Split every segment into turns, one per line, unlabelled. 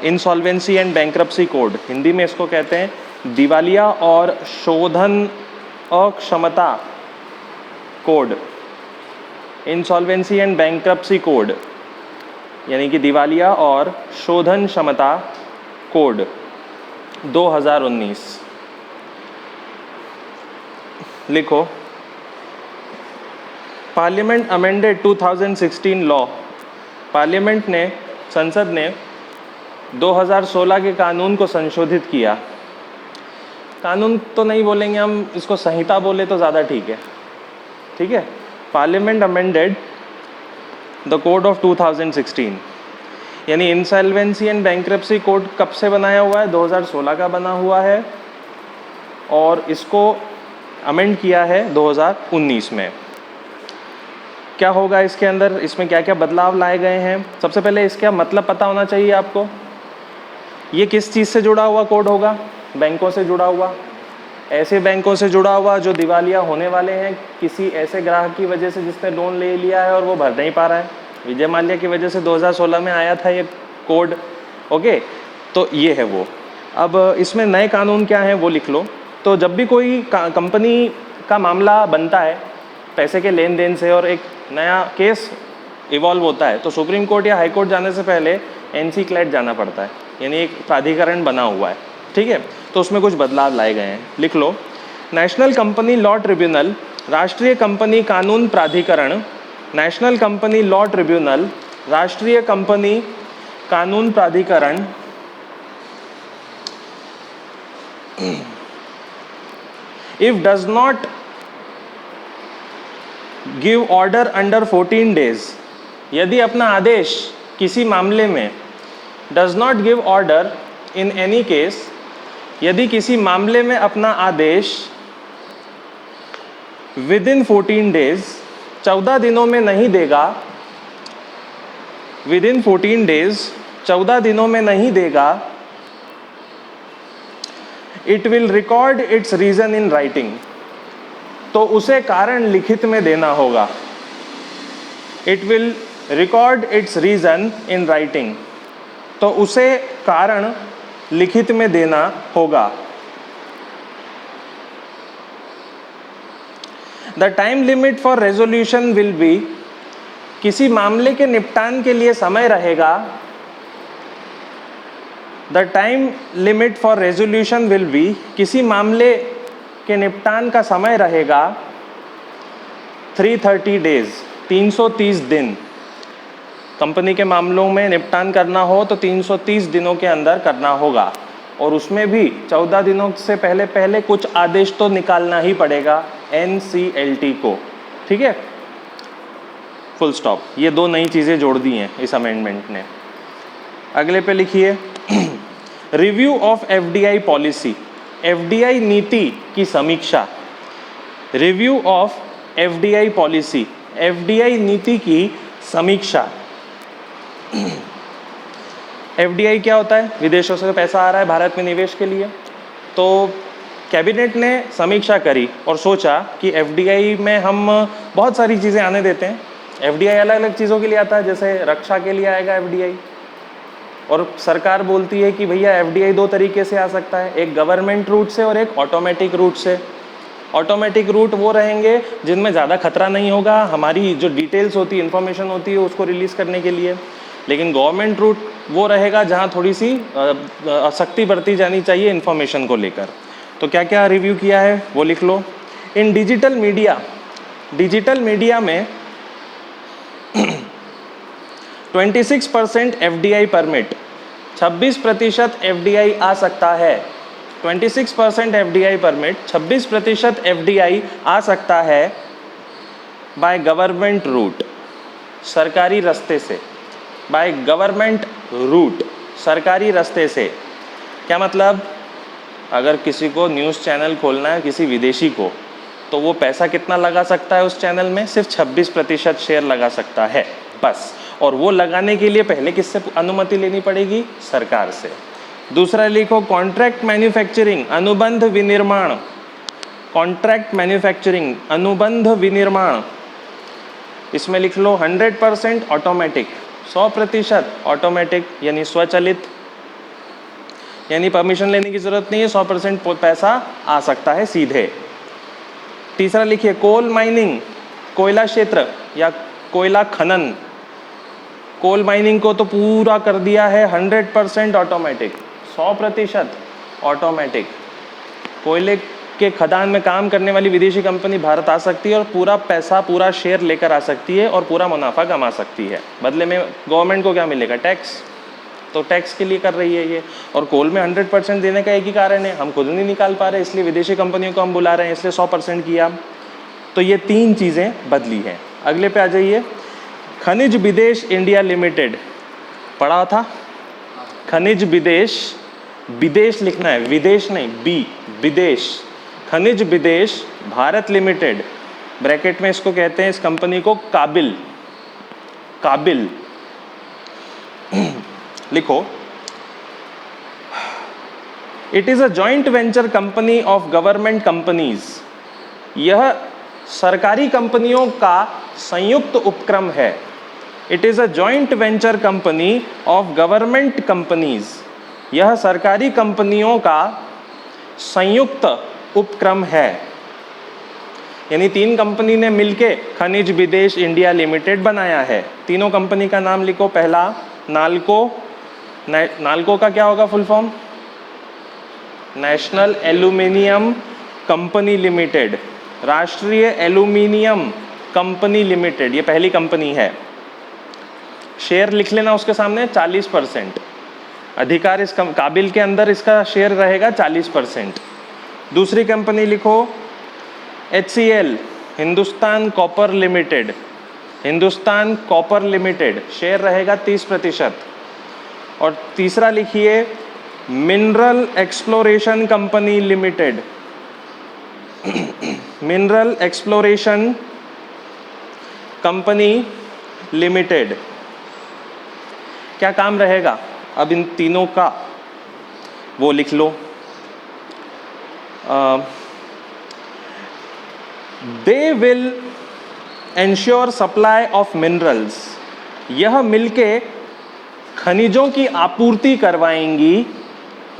Insolvency and bankruptcy code, Hindi में इसको कहते हैं दिवालिया और शोधन अक्षमता code, insolvency and bankruptcy code यानी कि दिवालिया और शोधन क्षमता कोड 2019। लिखो, पार्लियामेंट अमेंडेड 2016 लॉ, पार्लियामेंट ने, संसद ने 2016 के कानून को संशोधित किया। कानून तो नहीं बोलेंगे हम, इसको संहिता बोले तो ज़्यादा ठीक है, ठीक है। Parliament amended the code of 2016, यानी इंसॉल्वेंसी एंड बैंक्रप्सी कोड कब से बनाया हुआ है? 2016 का बना हुआ है और इसको अमेंड किया है 2019 में। क्या होगा इसके अंदर, इसमें क्या क्या बदलाव लाए गए हैं? सबसे पहले इसका मतलब पता होना चाहिए आपको। ये किस चीज़ से जुड़ा हुआ कोड होगा? बैंकों से जुड़ा हुआ, ऐसे बैंकों से जुड़ा हुआ जो दिवालिया होने वाले हैं किसी ऐसे ग्राहक की वजह से जिसने लोन ले लिया है और वो भर नहीं पा रहा है। विजय माल्या की वजह से 2016 में आया था ये कोड, ओके। तो ये है वो। अब इसमें नए कानून क्या हैं वो लिख लो। तो जब भी कोई कंपनी का मामला बनता है पैसे के लेन देन से और एक नया केस इवॉल्व होता है तो सुप्रीम कोर्ट या हाई कोर्ट जाने से पहले एनसीक्लैट जाना पड़ता है, यानी एक प्राधिकरण बना हुआ है, ठीक है। तो उसमें कुछ बदलाव लाए गए हैं, लिख लो। नेशनल कंपनी लॉ ट्रिब्यूनल, राष्ट्रीय कंपनी कानून प्राधिकरण, नेशनल कंपनी लॉ ट्रिब्यूनल, राष्ट्रीय कंपनी कानून प्राधिकरण if does not give order under 14 days, यदि अपना आदेश किसी मामले में does not give order in any case, यदि किसी मामले में अपना आदेश within 14 days 14 दिनों में नहीं देगा, within 14 days 14 दिनों में नहीं देगा, it will record its reason in writing, तो उसे कारण लिखित में देना होगा। It will record its reason in writing, तो उसे कारण लिखित में देना होगा। The time limit for resolution will be, किसी मामले के निपटान के लिए समय रहेगा। The time limit for resolution will be, किसी मामले के निपटान का समय रहेगा 330 डेज, 330 दिन। कंपनी के मामलों में निपटान करना हो तो 330 दिनों के अंदर करना होगा और उसमें भी 14 दिनों से पहले पहले कुछ आदेश तो निकालना ही पड़ेगा NCLT को, ठीक है। Full stop. ये दो नई चीज़ें जोड़ दी हैं इस अमेंडमेंट ने। अगले पे लिखिए review of FDI policy, FDI नीति की समीक्षा। Review of FDI policy, FDI नीति की समीक्षा। FDI क्या होता है? विदेशों से पैसा आ रहा है भारत में निवेश के लिए, तो कैबिनेट ने समीक्षा करी और सोचा कि FDI में हम बहुत सारी चीज़ें आने देते हैं। FDI अलग अलग चीज़ों के लिए आता है, जैसे रक्षा के लिए आएगा FDI, और सरकार बोलती है कि भैया FDI दो तरीके से आ सकता है, एक गवर्नमेंट रूट से और एक ऑटोमेटिक रूट से। ऑटोमेटिक रूट वो रहेंगे जिनमें ज़्यादा खतरा नहीं होगा, हमारी जो डिटेल्स होती है, इन्फॉर्मेशन होती है उसको रिलीज़ करने के लिए। लेकिन गवर्नमेंट रूट वो रहेगा जहाँ थोड़ी सी सख्ती बरती जानी चाहिए इन्फॉर्मेशन को लेकर। तो क्या क्या रिव्यू किया है वो लिख लो। In digital media, digital media में 26% FDI परमिट, 26% FDI आ सकता है। 26% FDI परमिट, 26% FDI आ सकता है बाय गवर्नमेंट रूट, सरकारी रास्ते से। बाय गवर्नमेंट रूट, सरकारी रास्ते से। क्या मतलब? अगर किसी को न्यूज़ चैनल खोलना है किसी विदेशी को, तो वो पैसा कितना लगा सकता है उस चैनल में? सिर्फ 26% शेयर लगा सकता है बस। और वो लगाने के लिए पहले किससे अनुमति लेनी पड़ेगी? सरकार से। दूसरा लिखो कॉन्ट्रैक्ट मैन्युफैक्चरिंग, अनुबंध विनिर्माण। कॉन्ट्रैक्ट मैन्युफैक्चरिंग, अनुबंध विनिर्माण, इसमें लिख लो 100% ऑटोमेटिक, 100% ऑटोमेटिक यानी स्वचालित। यानी परमिशन लेने की ज़रूरत नहीं है, 100% पैसा आ सकता है सीधे। तीसरा लिखिए कोल माइनिंग, कोयला क्षेत्र या कोयला खनन। कोल माइनिंग को तो पूरा कर दिया है 100% ऑटोमेटिक, 100% ऑटोमेटिक। कोयले के खदान में काम करने वाली विदेशी कंपनी भारत आ सकती है और पूरा पैसा, पूरा शेयर लेकर आ सकती है और पूरा मुनाफा कमा सकती है। बदले में गवर्नमेंट को क्या मिलेगा? टैक्स। तो टैक्स के लिए कर रही है ये। और कोल में 100% देने का एक ही कारण है, हम खुद नहीं निकाल पा रहे, इसलिए विदेशी कंपनियों को हम बुला रहे हैं, इसलिए 100% किया। तो ये 3 चीज़ें बदली हैं। अगले पे आ जाइए, खनिज विदेश इंडिया लिमिटेड, पढ़ा था? खनिज विदेश, विदेश लिखना है, विदेश नहीं, बी, विदेश। खनिज विदेश भारत लिमिटेड, ब्रैकेट में इसको कहते हैं, इस कंपनी को काबिल, काबिल लिखो। It is a joint venture company of government companies. यह सरकारी कंपनियों का संयुक्त उपक्रम है। It is a joint venture company of government companies. यह सरकारी कंपनियों का संयुक्त उपक्रम है। यानी 3 कंपनी ने मिलके खनिज विदेश इंडिया लिमिटेड बनाया है। तीनों कंपनी का नाम लिखो। पहला नाल्को, नाल्को का क्या होगा full form? National aluminium company limited, राष्ट्रीय एल्यूमिनियम कंपनी लिमिटेड, ये पहली कंपनी है। शेयर लिख लेना उसके सामने, 40% अधिकार इस काबिल के अंदर इसका शेयर रहेगा 40%। दूसरी कंपनी लिखो HCL, Hindustan copper limited, Hindustan copper limited, share रहेगा 30%। और तीसरा लिखिए mineral exploration company limited, mineral exploration company limited. क्या काम रहेगा अब इन तीनों का, वो लिख लो। They will ensure supply of minerals, यह मिलके खनिजों की आपूर्ति करवाएंगी।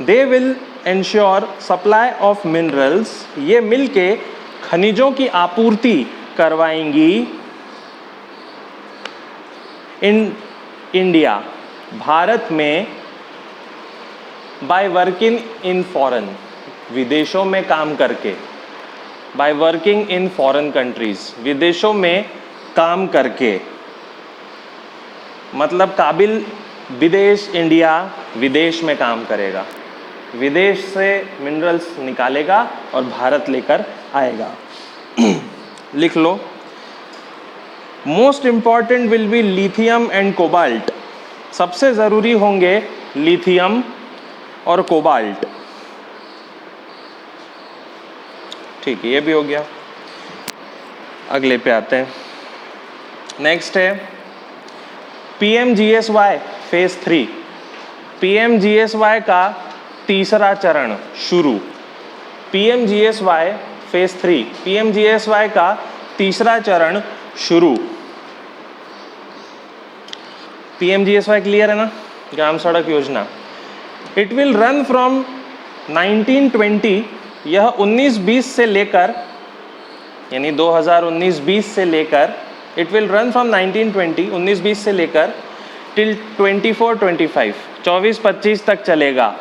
They will ensure supply of minerals, ये मिलके खनिजों की आपूर्ति करवाएंगी इन इंडिया, भारत में, बाय वर्किंग इन फॉरेन, विदेशों में काम करके, by working in foreign countries, विदेशों में काम करके। मतलब काबिल विदेश, इंडिया विदेश में काम करेगा, विदेश से मिनरल्स निकालेगा और भारत लेकर आएगा। लिख लो। Most important will be lithium and cobalt, सबसे ज़रूरी होंगे लिथियम और कोबाल्ट। ठीक है, ये भी हो गया। अगले पे आते हैं। नेक्स्ट है PMGSY फेज 3। PMGSY का तीसरा चरण शुरू। PMGSY फेज 3, PMGSY का तीसरा चरण शुरू। PMGSY क्लियर है ना? ग्राम सड़क योजना। इट विल रन फ्रॉम 1920, यह 1920 से लेकर, यानी 2019-20 से लेकर, इट विल रन फ्रॉम 1920, 1920 से लेकर टिल 24-25, 24-25 तक चलेगा।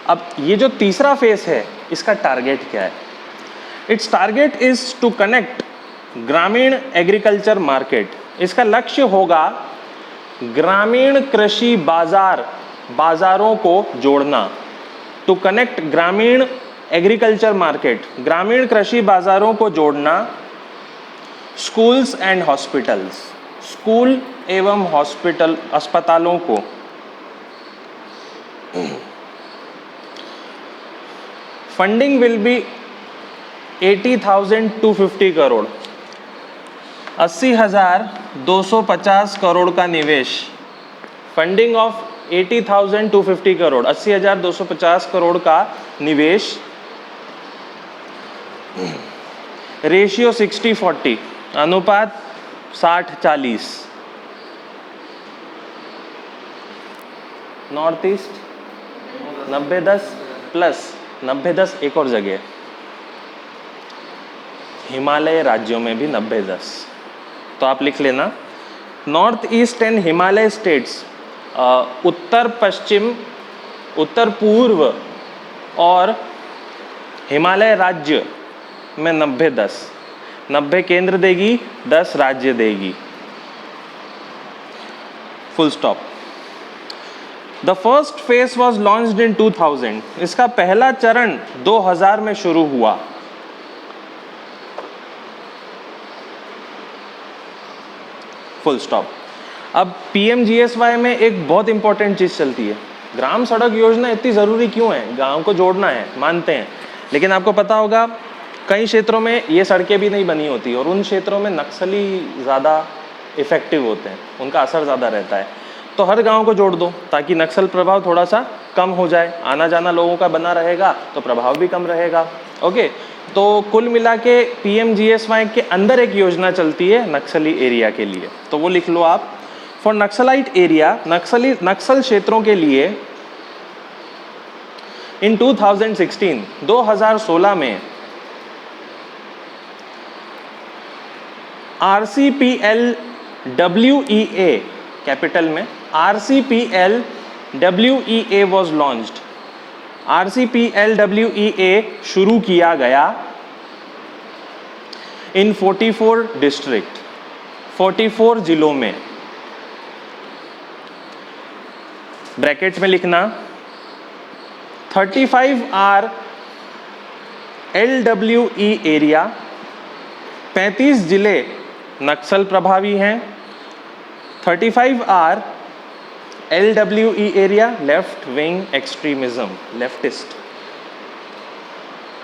अब ये जो तीसरा फेज है, इसका टारगेट क्या है? Its target is to connect ग्रामीण एग्रीकल्चर मार्केट। इसका लक्ष्य होगा ग्रामीण कृषि बाजारों को जोड़ना। टू कनेक्ट ग्रामीण एग्रीकल्चर मार्केट, ग्रामीण कृषि बाजारों को जोड़ना। स्कूल्स एंड हॉस्पिटल्स, स्कूल एवं हॉस्पिटल, अस्पतालों को। Funding will be 80,250 crore, 80,250 crore का निवेश। फंडिंग ऑफ 80,250 करोड़, 80,250 करोड़ का निवेश। रेशियो 60-40, अनुपात 60-40। नॉर्थ ईस्ट 90-10 प्लस 90-10 एक और जगह, हिमालय राज्यों में भी 90-10। तो आप लिख लेना north east and Himalaya states, उत्तर पश्चिम, उत्तर पूर्व और हिमालय राज्य में 90-10, 90 केंद्र देगी, 10 राज्य देगी, full stop. The first phase was launched in 2000, इसका पहला चरण 2000 में शुरू हुआ। Full stop. अब PMGSY में एक बहुत इंपॉर्टेंट चीज चलती है, ग्राम सड़क योजना इतनी जरूरी क्यों है? गांव को जोड़ना है, मानते हैं, लेकिन आपको पता होगा कई क्षेत्रों में ये सड़कें भी नहीं बनी होती और उन क्षेत्रों में नक्सली ज़्यादा इफेक्टिव होते हैं, उनका असर ज़्यादा रहता है। तो हर गांव को जोड़ दो ताकि नक्सल प्रभाव थोड़ा सा कम हो जाए, आना जाना लोगों का बना रहेगा तो प्रभाव भी कम रहेगा। ओके, तो कुल मिला के PMGSY के अंदर एक योजना चलती है नक्सली एरिया के लिए, तो वो लिख लो आप। फॉर नक्सलाइट एरिया, नक्सल क्षेत्रों के लिए इन 2016 में RCPLWEA, कैपिटल में RCPLWEA वॉज लॉन्च्ड। RCPLWEA शुरू किया गया इन 44 डिस्ट्रिक्ट, 44 जिलों में। ब्रैकेट में लिखना 35 आर LWE एरिया, 35 जिले नक्सल प्रभावी हैं। 35 are LWE area left wing extremism, leftist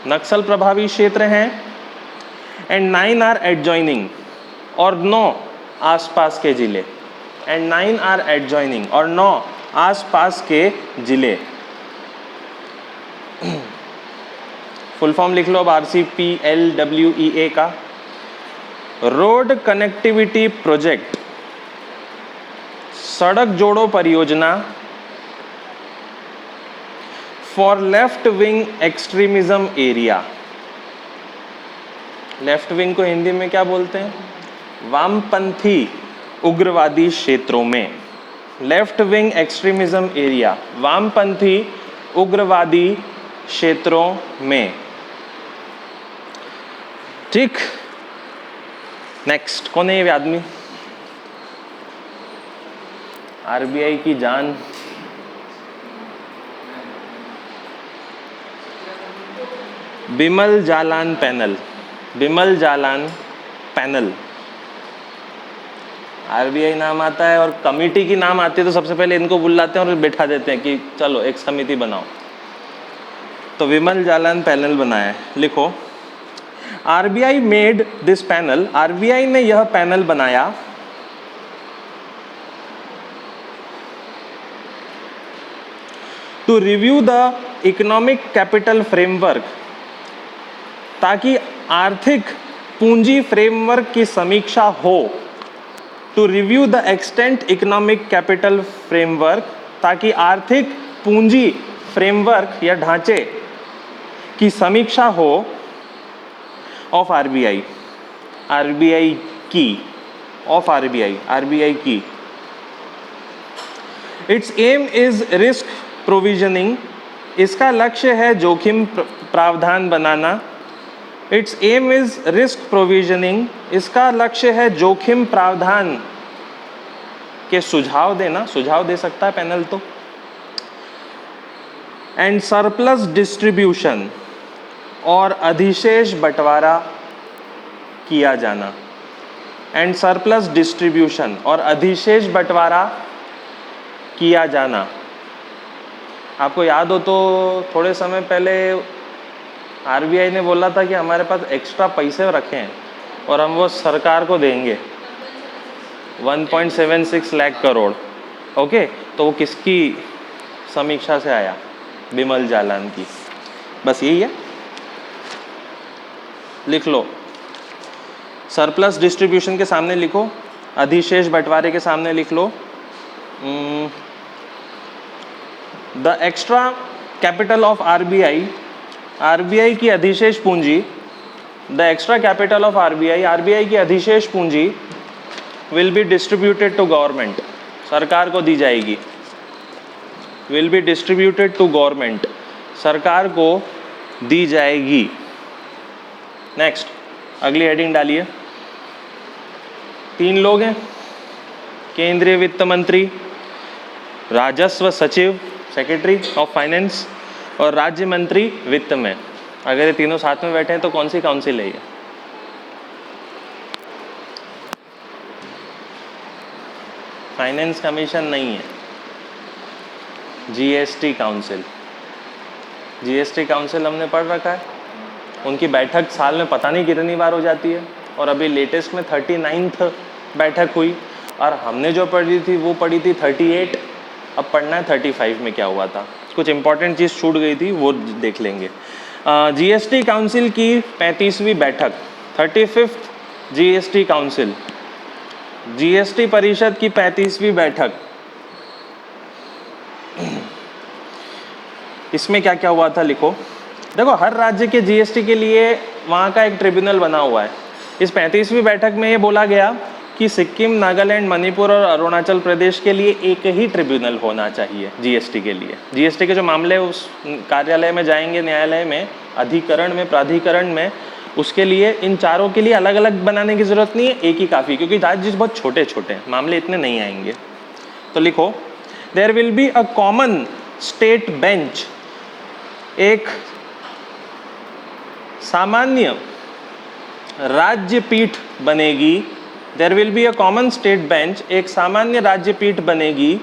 Naxal प्रभावी क्षेत्र हैं। एंड 9 आर एडजॉइनिंग, और 9 आसपास के जिले। एंड 9 आर एडजॉइनिंग, और 9 आसपास के जिले। फुल फॉर्म लिख लो अब RCPLWEA का। रोड कनेक्टिविटी प्रोजेक्ट, सड़क जोड़ो परियोजना for left wing extremism area. Left wing को हिंदी में क्या बोलते हैं? वामपंथी उग्रवादी क्षेत्रों में। लेफ्ट विंग एक्सट्रीमिज्म एरिया, वामपंथी उग्रवादी क्षेत्रों में। ठीक, नेक्स्ट कौन है ये आदमी? RBI की जान, Bimal Jalan panel. Bimal Jalan panel, RBI नाम आता है और कमिटी की नाम आती है तो सबसे पहले इनको बुलाते हैं और बैठा देते हैं कि चलो एक समिति बनाओ। तो विमल जालान पैनल बनाया है, लिखो RBI made this panel, RBI ने यह पैनल बनाया to review the economic capital framework, ताकि आर्थिक पूंजी फ्रेमवर्क की समीक्षा हो। To review the extent economic capital framework, ताकि आर्थिक पूंजी फ्रेमवर्क या ढांचे की समीक्षा हो ऑफ RBI, RBI की, ऑफ RBI की। Its aim is risk provisioning, इसका लक्ष्य है जोखिम प्रावधान बनाना। Its aim is risk provisioning, इसका लक्ष्य है जोखिम प्रावधान के सुझाव देना, सुझाव दे सकता है पैनल तो। एंड सरप्लस डिस्ट्रीब्यूशन, और अधिशेष बंटवारा किया जाना। एंड सरप्लस डिस्ट्रीब्यूशन, और अधिशेष बंटवारा किया जाना। आपको याद हो तो थोड़े समय पहले RBI ने बोला था कि हमारे पास एक्स्ट्रा पैसे रखे हैं और हम वो सरकार को देंगे, 1.76 लाख करोड़। ओके, तो वो किसकी समीक्षा से आया? बिमल जालान की। बस यही है, लिख लो। सरप्लस डिस्ट्रीब्यूशन के सामने लिखो, अधिशेष बंटवारे के सामने लिख लो the extra capital of RBI, RBI की अधिशेष पूंजी, the extra capital of RBI, RBI की अधिशेष पूंजी will be distributed to government, सरकार को दी जाएगी। Will be distributed to government, सरकार को दी जाएगी। नेक्स्ट, अगली हेडिंग डालिए। 3 लोग हैं, केंद्रीय वित्त मंत्री, राजस्व सचिव सेक्रेटरी ऑफ फाइनेंस और राज्य मंत्री वित्त में। अगर ये तीनों साथ में बैठे हैं तो कौन सी काउंसिल है ये? फाइनेंस कमीशन नहीं है, जीएसटी काउंसिल। जीएसटी काउंसिल हमने पढ़ रखा है, उनकी बैठक साल में पता नहीं कितनी बार हो जाती है और अभी लेटेस्ट में 39th बैठक हुई और हमने जो पढ़ी थी वो पढ़ी थी 38, अब पढ़ना है 35 में क्या हुआ था। कुछ इंपॉर्टेंट चीज़ छूट गई थी वो देख लेंगे। जीएसटी काउंसिल की 35वीं बैठक, 35th जीएसटी काउंसिल, जीएसटी परिषद की 35वीं बैठक। इसमें क्या क्या हुआ था लिखो। देखो, हर राज्य के जीएसटी के लिए वहाँ का एक ट्रिब्यूनल बना हुआ है। इस 35वीं बैठक में ये बोला गया कि सिक्किम, नागालैंड, मणिपुर और अरुणाचल प्रदेश के लिए एक ही ट्रिब्यूनल होना चाहिए जीएसटी के लिए। जीएसटी के जो मामले उस कार्यालय में जाएंगे, न्यायालय में, अधिकरण में, प्राधिकरण में, उसके लिए इन चारों के लिए अलग अलग बनाने की ज़रूरत नहीं है, एक ही काफ़ी, क्योंकि राज्य बहुत छोटे छोटे हैं, मामले इतने नहीं आएंगे। तो लिखो, there will be a common state bench, एक सामान्य राज्य पीठ बनेगी। There will be a common state bench, एक सामान्य राज्य पीठ बनेगी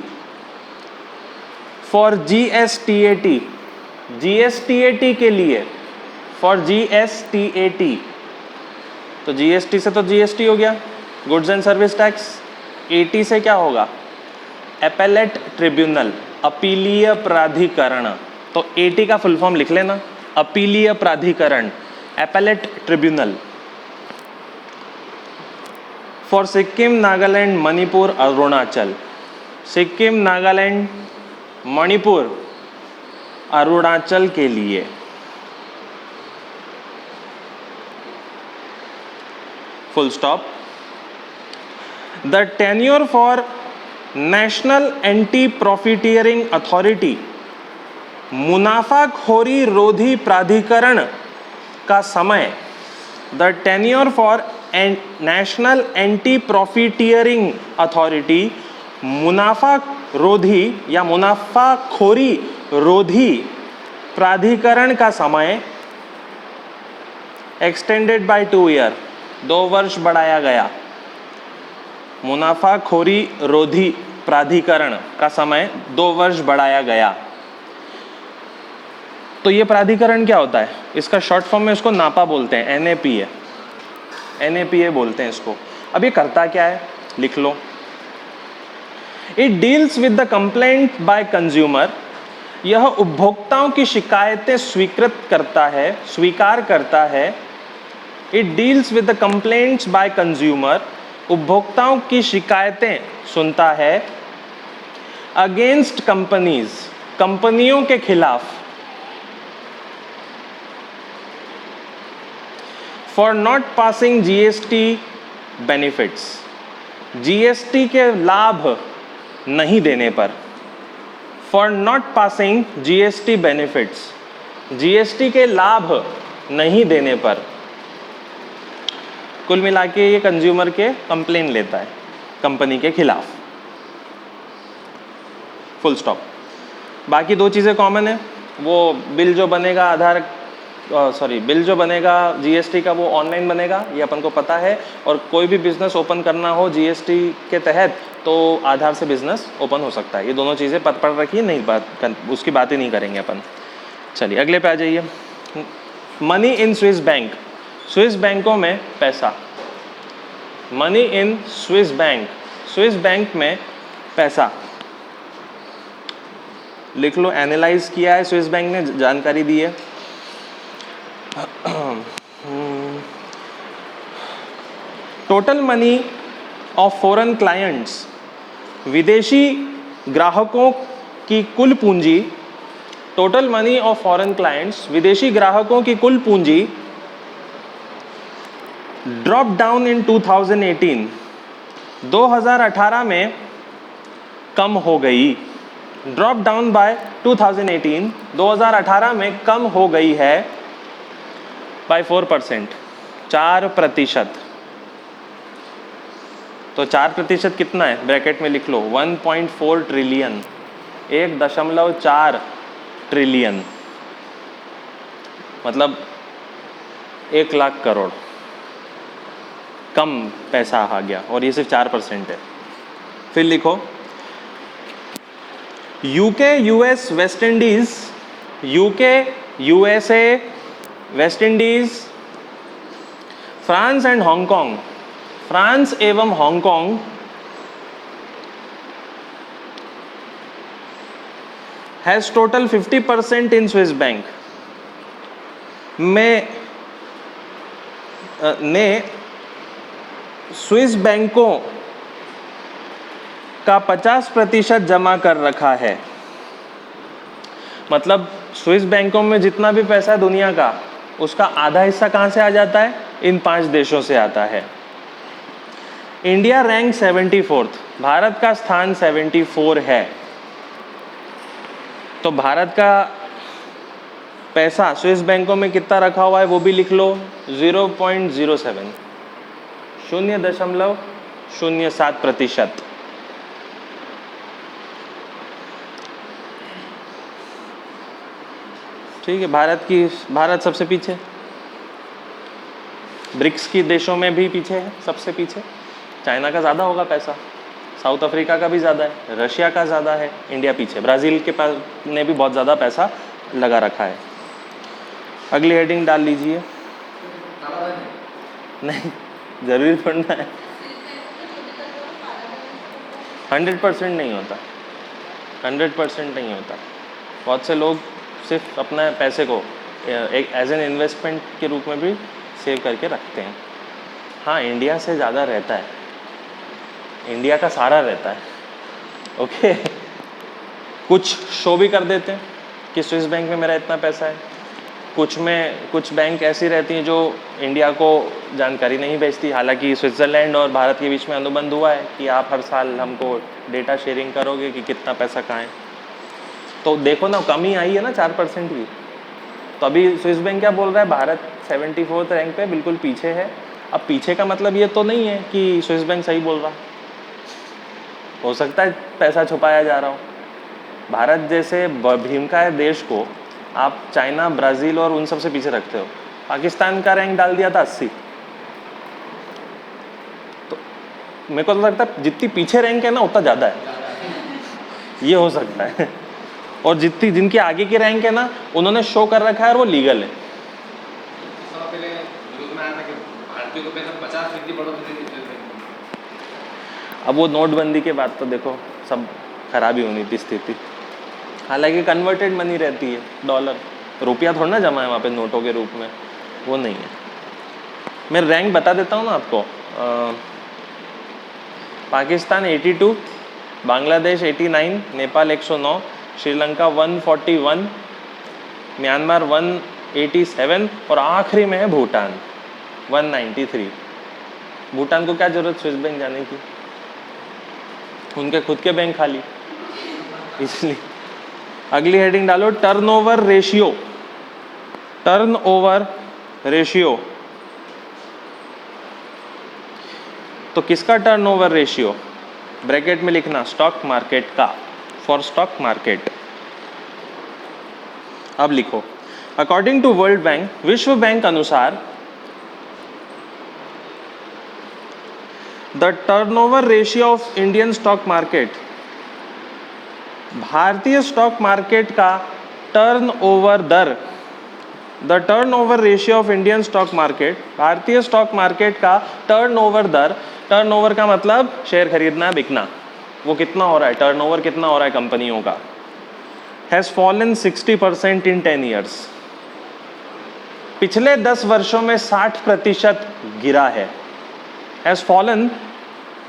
फॉर जीएसटीएटी, जीएसटीएटी के लिए, फॉर जीएसटीएटी। तो जीएसटी से तो जीएसटी हो गया, goods and service tax. Eighty से क्या होगा? एपेलेट ट्रिब्यूनल, अपीलीय प्राधिकरण। तो एटी का फुल फॉर्म लिख लेना, अपीलीय प्राधिकरण, appellate tribunal. For Sikkim, Nagaland, Manipur, Arunachal, Sikkim, Nagaland, Manipur, Arunachal के लिए। Full stop. The tenure for national anti profiteering authority, मुनाफाखोरी रोधी प्राधिकरण का समय, the tenure for national anti profiteering authority, मुनाफा रोधी या मुनाफाखोरी रोधी प्राधिकरण का समय एक्सटेंडेड बाय 2 ईयर, 2 वर्ष बढ़ाया गया। मुनाफाखोरी रोधी प्राधिकरण का समय 2 वर्ष बढ़ाया गया। तो ये प्राधिकरण क्या होता है? इसका शॉर्ट फॉर्म में इसको नापा बोलते हैं, एनएपीए, एनएपीए बोलते हैं इसको। अब ये करता क्या है लिख लो। It deals with the complaint by consumer, यह उपभोक्ताओं की शिकायतें स्वीकृत करता है, स्वीकार करता है। It deals with the complaints by consumer, उपभोक्ताओं की शिकायतें सुनता है। अगेंस्ट कंपनीज, कंपनियों के खिलाफ। For not passing GST benefits, GST के लाभ नहीं देने पर। For not passing GST benefits, GST के लाभ नहीं देने पर। कुल मिला के ये कंज्यूमर के कंप्लेन लेता है कंपनी के खिलाफ। Full stop. बाकी 2 चीज़ें कॉमन है, वो बिल जो बनेगा बिल जो बनेगा जीएसटी का वो ऑनलाइन बनेगा, ये अपन को पता है। और कोई भी बिजनेस ओपन करना हो जीएसटी के तहत तो आधार से बिजनेस ओपन हो सकता है। ये दोनों चीज़ें पढ़ रखी है, नहीं उसकी बातें नहीं करेंगे अपन। चलिए अगले पे आ जाइए। Money in Swiss bank, Swiss बैंकों में पैसा। Money in Swiss bank, Swiss bank में पैसा लिख लो। एनालाइज किया है स्विस बैंक ने, जानकारी दी है। Total money of foreign clients, विदेशी ग्राहकों की कुल पूंजी total money of foreign clients, विदेशी ग्राहकों की कुल पूंजी ड्रॉप डाउन इन 2018, 2018 में कम हो गई। ड्रॉप डाउन बाय 2018, 2018 में कम हो गई है बाय 4%, 4%। तो 4% कितना है, ब्रैकेट में लिख लो 1.4 ट्रिलियन, 1.4 ट्रिलियन, मतलब 1 लाख करोड़ कम पैसा आ गया, और ये सिर्फ 4% है। फिर लिखो UK, US, West Indies, UK, USA, West Indies, France and Hong Kong, France एवं Hong Kong has total 50% in Swiss bank में ने स्विस बैंकों का 50% जमा कर रखा है। मतलब स्विस बैंकों में जितना भी पैसा है दुनिया का, उसका आधा हिस्सा कहाँ से आ जाता है, इन 5 देशों से आता है। इंडिया रैंक 74th, भारत का स्थान 74 है। तो भारत का पैसा स्विस बैंकों में कितना रखा हुआ है वो भी लिख लो, 0.07, 0.07%। ठीक है, भारत सबसे पीछे, ब्रिक्स की देशों में भी पीछे है, सबसे पीछे। चाइना का ज़्यादा होगा पैसा, साउथ अफ्रीका का भी ज़्यादा है, रशिया का ज़्यादा है, इंडिया पीछे। ब्राज़ील के पास ने भी बहुत ज़्यादा पैसा लगा रखा है। अगली हेडिंग डाल लीजिए। नहीं, ज़रूरी पढ़ना है। 100% नहीं होता, 100% नहीं होता। बहुत से लोग सिर्फ अपने पैसे को एक एज एन इन्वेस्टमेंट के रूप में भी सेव करके रखते हैं। हाँ, इंडिया से ज़्यादा रहता है, इंडिया का सारा रहता है। ओके, कुछ शो भी कर देते हैं कि स्विस बैंक में मेरा इतना पैसा है, कुछ बैंक ऐसी रहती हैं जो इंडिया को जानकारी नहीं भेजती। हालांकि स्विट्ज़रलैंड और भारत के बीच में अनुबंध हुआ है कि आप हर साल हमको डेटा शेयरिंग करोगे कि कितना पैसा कहाँ है। तो देखो ना, कमी आई है ना 4% की। तो अभी स्विस बैंक क्या बोल रहा है, भारत 74th रैंक पे बिल्कुल पीछे है। अब पीछे का मतलब ये तो नहीं है कि स्विस बैंक सही बोल रहा, हो सकता है पैसा छुपाया जा रहा हो। भारत जैसे भीमकाय देश को आप चाइना, ब्राज़ील और उन सब से पीछे रखते हो। पाकिस्तान का रैंक डाल दिया था 80। तो मेरे को तो लगता है जितनी पीछे रैंक है ना उतना ज़्यादा है, ये हो सकता है। और जिनकी आगे की रैंक है ना, उन्होंने शो कर रखा है और वो लीगल है। अब वो नोटबंदी के बाद तो देखो सब खराब ही होनी थी स्थिति। हालांकि कन्वर्टेड मनी रहती है, डॉलर, रुपया थोड़ा ना जमा है वहाँ पे नोटों के रूप में, वो नहीं है। मैं रैंक बता देता हूँ ना आपको। पाकिस्तान 82, बांग्लादेश 89, नेपाल 109, श्रीलंका 141, म्यांमार 187 और आखिरी में है भूटान 193। भूटान को क्या जरूरत स्विस बैंक जाने की, उनके खुद के बैंक खाली, इसलिए। अगली हेडिंग डालो, टर्नओवर रेशियो। टर्नओवर रेशियो, तो किसका टर्नओवर रेशियो, ब्रैकेट में लिखना स्टॉक मार्केट का, फॉर स्टॉक मार्केट। अब लिखो, अकॉर्डिंग टू वर्ल्ड बैंक, विश्व बैंक अनुसार the turnover ratio of Indian stock market, भारतीय स्टॉक मार्केट का टर्नओवर दर, the turnover ratio of Indian stock market, भारतीय स्टॉक मार्केट का टर्नओवर दर, टर्नओवर का मतलब शेयर खरीदना बिकना, वो कितना हो रहा है, टर्नओवर कितना हो रहा है कंपनियों का, हैज़ फॉलन 60% इन 10 ईयर्स, पिछले 10 वर्षों में 60% गिरा है। Has fallen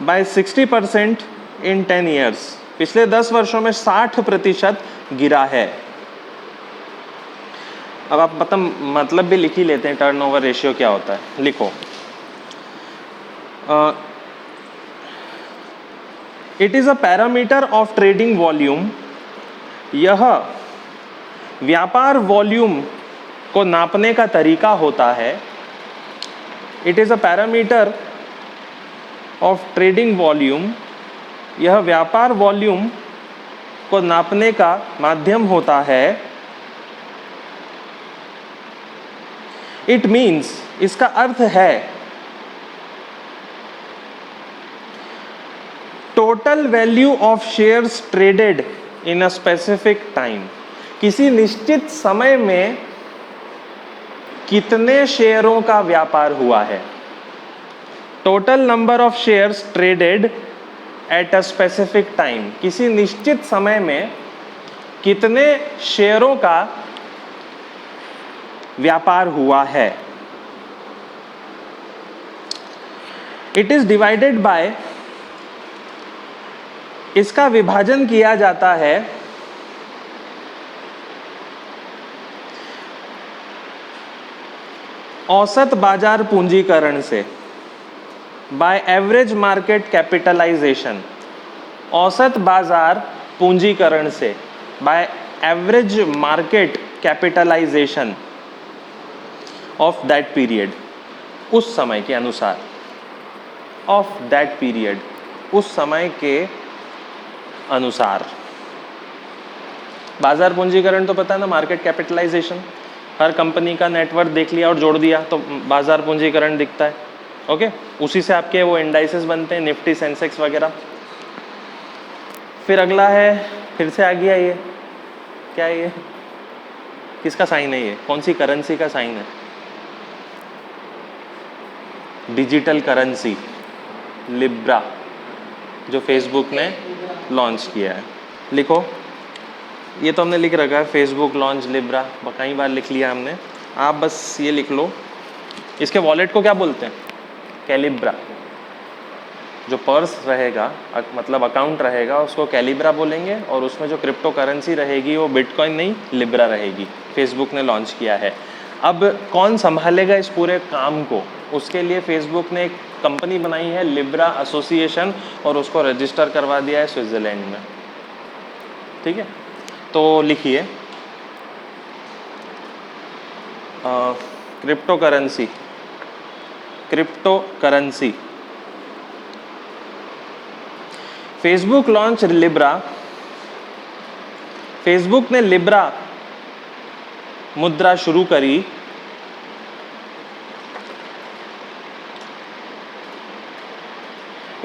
bye 60% in 10 years, पिछले 10 वर्षों में 60% गिरा है। अब आप पता मतलब भी लिख ही लेते हैं, टर्नओवर रेशियो क्या होता है, लिखो। It is a parameter of trading volume. यह व्यापार वॉल्यूम को नापने का तरीका होता है। It is a parameter of trading volume. यह व्यापार वॉल्यूम को नापने का माध्यम होता है। इट मीन्स, इसका अर्थ है total value of shares traded in a specific time. किसी निश्चित समय में कितने शेयरों का व्यापार हुआ है। Total number of shares traded at a specific time. किसी निश्चित समय में कितने शेयरों का व्यापार हुआ है। इट इज डिवाइडेड बाय, इसका विभाजन किया जाता है औसत बाजार पूंजीकरण से, बाय एवरेज मार्केट कैपिटलाइजेशन। औसत बाजार पूंजीकरण से, by average market capitalization of that period. उस समय के अनुसार, ऑफ दैट पीरियड, उस समय के अनुसार। बाजार पूंजीकरण तो पता है ना, मार्केट कैपिटलाइजेशन। हर कंपनी का नेटवर्थ देख लिया और जोड़ दिया तो बाजार पूंजीकरण दिखता है। ओके, उसी से आपके वो इंडाइसेस बनते हैं, निफ्टी, सेंसेक्स वगैरह। फिर अगला है, फिर से आ गया ये, क्या है ये, किसका साइन है ये, कौन सी करेंसी का साइन है? डिजिटल करेंसी लिब्रा, जो फेसबुक ने लॉन्च किया है। लिखो, ये तो हमने लिख रखा है, फेसबुक लॉन्च लिब्रा, कई बार लिख लिया हमने। आप बस ये लिख लो, इसके वॉलेट को क्या बोलते हैं? कैलिब्रा। जो पर्स रहेगा, मतलब अकाउंट रहेगा, उसको कैलिब्रा बोलेंगे, और उसमें जो क्रिप्टो करेंसी रहेगी वो बिटकॉइन नहीं, लिब्रा रहेगी। फेसबुक ने लॉन्च किया है। अब कौन संभालेगा इस पूरे काम को? उसके लिए फेसबुक ने एक कंपनी बनाई है, लिब्रा एसोसिएशन, और उसको रजिस्टर करवा दिया है स्विट्ज़रलैंड में। ठीक है, तो लिखिए crypto currency, crypto currency. Facebook launch Libra. Facebook ने लिब्रा मुद्रा शुरू करी।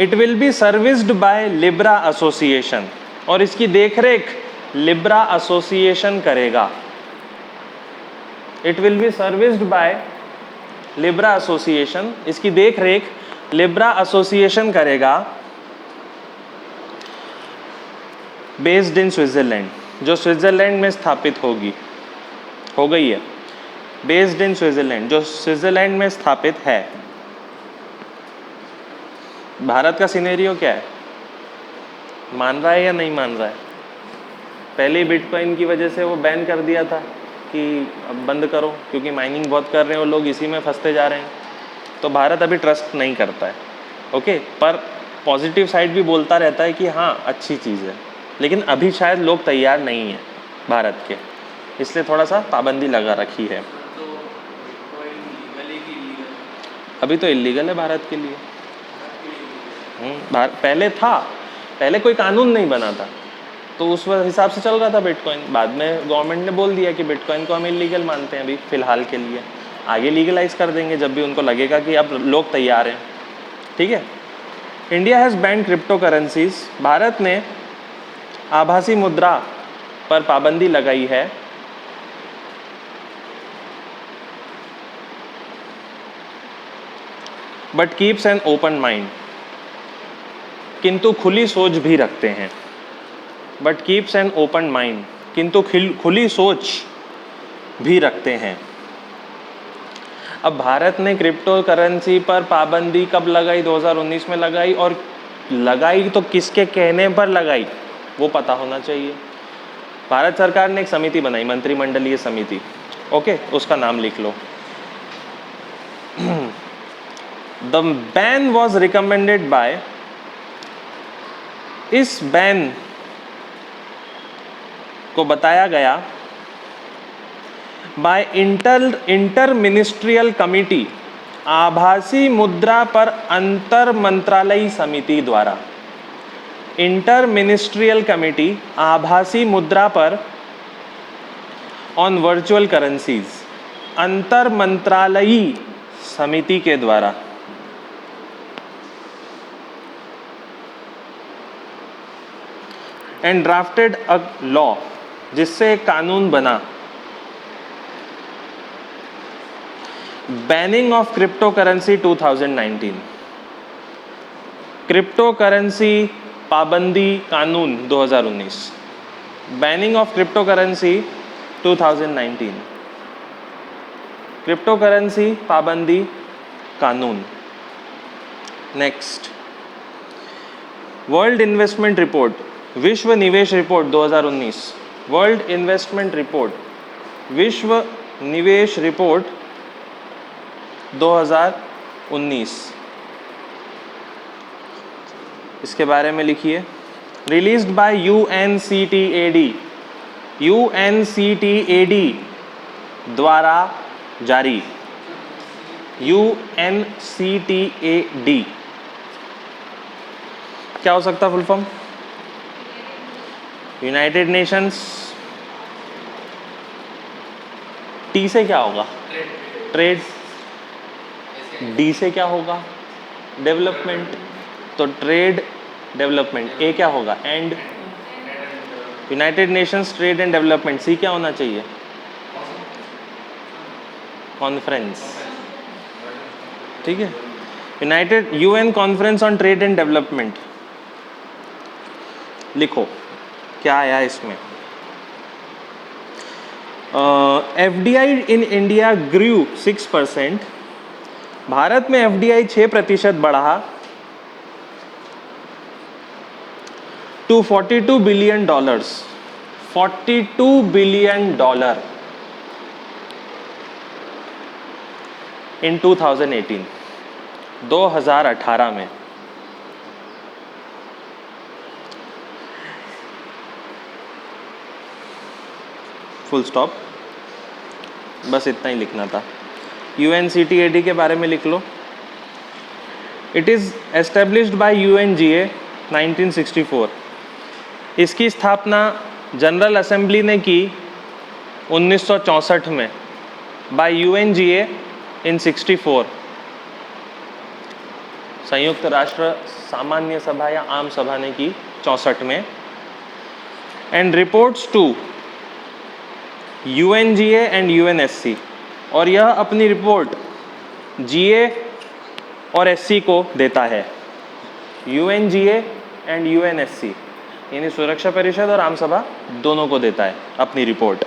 It will be serviced by Libra association, और इसकी देखरेख लिब्रा एसोसिएशन करेगा। It will be serviced by Libra association, इसकी देखरेख लिब्रा एसोसिएशन करेगा। बेस्ड इन स्विट्जरलैंड, जो स्विट्जरलैंड में स्थापित होगी, हो गई है। बेस्ड इन स्विट्जरलैंड, जो स्विट्जरलैंड में स्थापित है। भारत का सिनेरियो क्या है? मान रहा है या नहीं मान रहा है? पहले ही बिटकॉइन की वजह से वो बैन कर दिया था कि अब बंद करो, क्योंकि माइनिंग बहुत कर रहे हो लोग, इसी में फंसते जा रहे हैं। तो भारत अभी ट्रस्ट नहीं करता है। ओके, पर पॉजिटिव साइड भी बोलता रहता है कि हाँ अच्छी चीज़ है, लेकिन अभी शायद लोग तैयार नहीं हैं भारत के, इसलिए थोड़ा सा पाबंदी लगा रखी है। अभी तो इलीगल है भारत के लिए। पहले था, पहले कोई कानून नहीं बना था, तो उस हिसाब से चल रहा था बिटकॉइन। बाद में गवर्नमेंट ने बोल दिया कि बिटकॉइन को हम इलीगल मानते हैं अभी फ़िलहाल के लिए। आगे लीगलाइज कर देंगे जब भी उनको लगेगा कि अब लोग तैयार हैं। ठीक है। India has band crypto currencies. Bharat ने आभासी मुद्रा पर पाबंदी लगाई है। But keeps an open mind, किंतु खुली सोच भी रखते हैं। But keeps an open mind, किंतु खुली सोच भी रखते हैं। अब भारत ने क्रिप्टो करेंसी पर पाबंदी कब लगाई? 2019 में लगाई, और लगाई तो किसके कहने पर लगाई वो पता होना चाहिए। भारत सरकार ने एक समिति बनाई, मंत्रिमंडलीय समिति, ओके, उसका नाम लिख लो। The ban was recommended by, इस बैन को बताया गया बाय इंटर मिनिस्ट्रियल कमिटी, आभासी मुद्रा पर अंतर मंत्रालयी समिति द्वारा। इंटर मिनिस्ट्रियल कमिटी आभासी मुद्रा पर ऑन वर्चुअल करेंसीज, अंतर मंत्रालयी समिति के द्वारा। एंड ड्राफ्टेड अ लॉ, जिससे एक कानून बना, banning of crypto currency 2019, crypto currency पाबंदी कानून 2019, banning of crypto currency 2019, crypto currency पाबंदी कानून। नेक्स्ट, वर्ल्ड इन्वेस्टमेंट रिपोर्ट, विश्व निवेश रिपोर्ट 2019, वर्ल्ड इन्वेस्टमेंट रिपोर्ट, विश्व निवेश रिपोर्ट 2019, इसके बारे में लिखिए। रिलीज्ड बाय यूएनसीटीएडी, यूएनसीटीएडी द्वारा जारी, यूएनसीटीएडी क्या हो सकता है full form? United Nations. T से क्या होगा? ट्रेड। डी से क्या होगा? डेवलपमेंट। तो ट्रेड डेवलपमेंट। ए क्या होगा? And. United Nations trade and development. C क्या होना चाहिए? कॉन्फ्रेंस। ठीक है, United UN conference on trade and development. लिखो क्या आया इसमें। एफडीआई इन इंडिया ग्रू 6%, भारत में एफडीआई 6% बढ़ा टू $42 बिलियन, $42 बिलियन इन 2018, 2018 में। फुल स्टॉप, बस इतना ही लिखना था। यूएनसीटीएडी के बारे में लिख लो। It is established by UNGA 1964, इसकी स्थापना जनरल असेंबली ने की 1964 में, बाय यूएनजीए इन 64, संयुक्त राष्ट्र सामान्य सभा या आम सभा ने की 64 में। And reports to UNGA and UNSC, और यह अपनी रिपोर्ट जीए और एससी को देता है। यूएनजीए एंड यूएनएससी यानी सुरक्षा परिषद और आम सभा दोनों को देता है अपनी रिपोर्ट।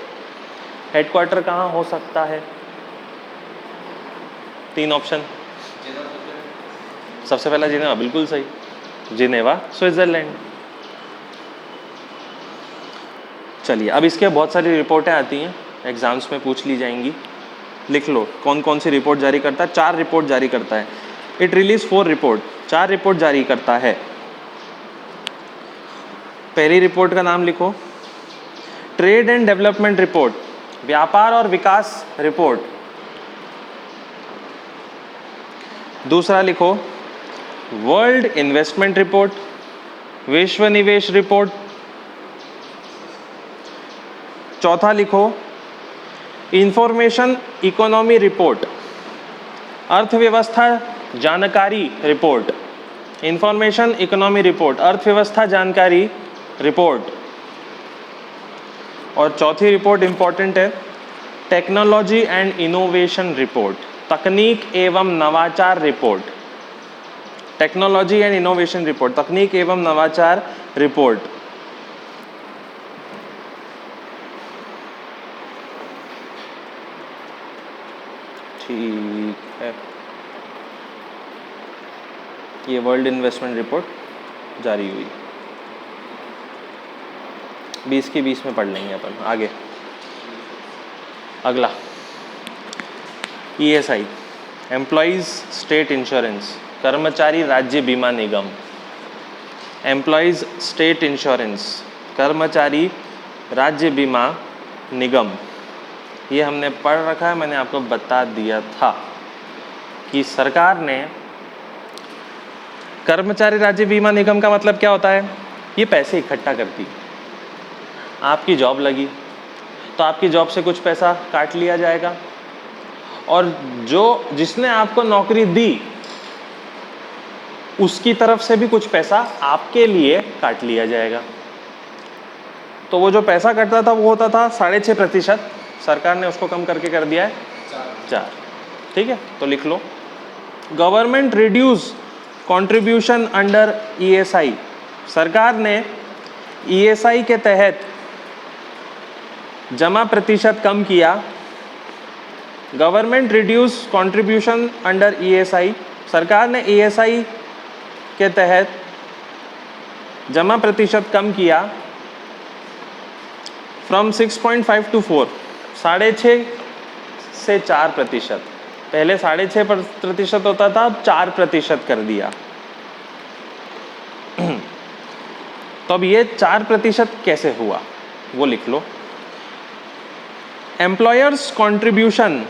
हेडक्वार्टर कहाँ हो सकता है? 3 ऑप्शन। सबसे पहला जिनेवा, बिल्कुल सही, जिनेवा स्विट्जरलैंड। चलिए, अब इसके बहुत सारी रिपोर्टें आती हैं, एग्जाम्स में पूछ ली जाएंगी। लिख लो कौन कौन सी रिपोर्ट जारी करता है। 4 रिपोर्ट जारी करता है। इट रिलीज 4 रिपोर्ट, 4 रिपोर्ट जारी करता है। पहली रिपोर्ट का नाम लिखो, ट्रेड एंड डेवलपमेंट रिपोर्ट, व्यापार और विकास रिपोर्ट। दूसरा लिखो वर्ल्ड इन्वेस्टमेंट रिपोर्ट, विश्व निवेश रिपोर्ट। चौथा लिखो इंफॉर्मेशन इकोनॉमी रिपोर्ट, अर्थव्यवस्था जानकारी रिपोर्ट। इंफॉर्मेशन इकोनॉमी रिपोर्ट, अर्थव्यवस्था जानकारी रिपोर्ट। और चौथी रिपोर्ट इंपॉर्टेंट है, टेक्नोलॉजी एंड इनोवेशन रिपोर्ट, तकनीक एवं नवाचार report. Technology and innovation report, तकनीक एवं नवाचार रिपोर्ट। ठीक है, ये वर्ल्ड इन्वेस्टमेंट रिपोर्ट जारी हुई। 20 की 20 में पढ़ लेंगे अपन। आगे अगला ESI, एम्प्लॉइज स्टेट इंश्योरेंस, कर्मचारी राज्य बीमा निगम, एम्प्लॉइज स्टेट इंश्योरेंस, कर्मचारी राज्य बीमा निगम, ये हमने पढ़ रखा है, मैंने आपको बता दिया था कि सरकार ने कर्मचारी राज्य बीमा निगम का मतलब क्या होता है, ये पैसे इकट्ठा करती है। आपकी जॉब लगी तो आपकी जॉब से कुछ पैसा काट लिया जाएगा और जो जिसने आपको नौकरी दी उसकी तरफ से भी कुछ पैसा आपके लिए काट लिया जाएगा। तो वो जो पैसा कटता था वो होता था 6.5%, सरकार ने उसको कम करके कर दिया है 4। ठीक है, तो लिख लो government reduce contribution under ESI, सरकार ने ESI के तहत जमा प्रतिशत कम किया। Government reduce contribution under ESI, सरकार ने ESI के तहत जमा प्रतिशत कम किया फ्रॉम 6.5 to 4, 6.5 से 4%। पहले 6.5% होता था, अब 4% कर दिया। तो अब ये 4% कैसे हुआ वो लिख लो। Employers contribution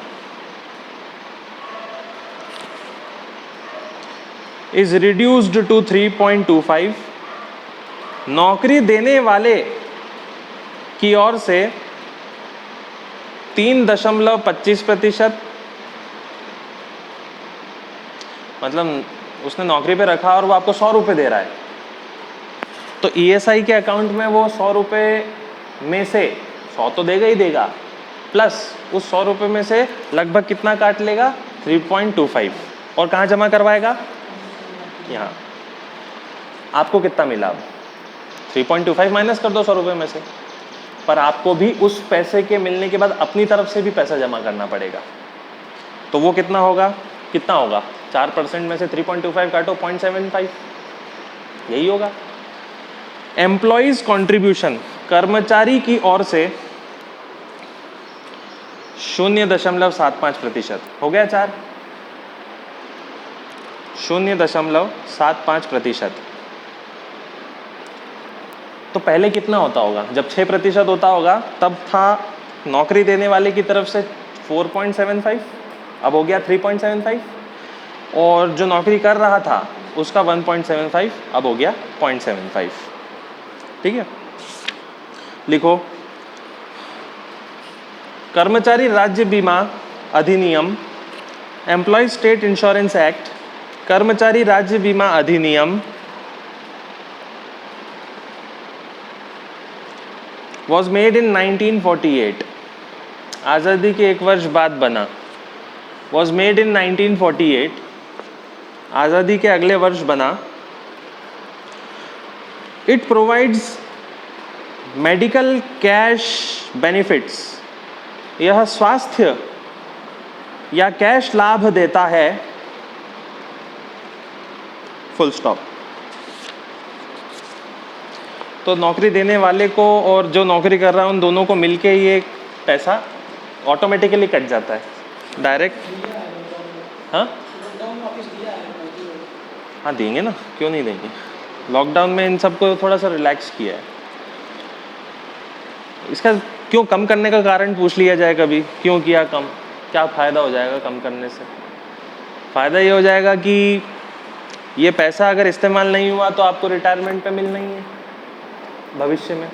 is reduced to 3.25, नौकरी देने वाले की ओर से 3.25%, मतलब उसने नौकरी पे रखा और वो आपको 100 रुपये दे रहा है, तो ESI के अकाउंट में वो 100 रुपये में से 100 तो देगा ही देगा, प्लस उस 100 रुपये में से लगभग कितना काट लेगा, 3.25, और कहाँ जमा करवाएगा, यहाँ। आपको कितना मिला, अब 3.25 माइनस कर दो 100 रुपये में से, पर आपको भी उस पैसे के मिलने के बाद अपनी तरफ से भी पैसा जमा करना पड़ेगा। तो वो कितना होगा, 4% में से 3.25 काटो 0.75, यही होगा। एम्प्लॉइज कंट्रीब्यूशन, कर्मचारी की ओर से 0.75% हो गया, 4 0.75%। तो पहले कितना होता होगा, जब 6% होता होगा तब था नौकरी देने वाले की तरफ से 4.75, अब हो गया 3.75, और जो नौकरी कर रहा था उसका 1.75, अब हो गया 0.75। ठीक है, लिखो कर्मचारी राज्य बीमा अधिनियम, एम्प्लॉय स्टेट इंश्योरेंस एक्ट, कर्मचारी राज्य बीमा अधिनियम was made in 1948, आज़ादी के 1 वर्ष बाद बना। was made in 1948, आज़ादी के अगले वर्ष बना। It provides medical cash benefits, यह स्वास्थ्य या कैश लाभ देता है, फुल स्टॉप। तो नौकरी देने वाले को और जो नौकरी कर रहा है उन दोनों को मिलके ये पैसा ऑटोमेटिकली कट जाता है डायरेक्ट। हाँ हाँ देंगे ना, क्यों नहीं देंगे। लॉकडाउन में इन सबको थोड़ा सा रिलैक्स किया है। इसका क्यों कम करने का कारण पूछ लिया जाए कभी, क्यों किया कम, क्या फ़ायदा हो जाएगा कम करने से। फ़ायदा ये हो जाएगा कि ये पैसा अगर इस्तेमाल नहीं हुआ तो आपको रिटायरमेंट पे मिलना ही है भविष्य में,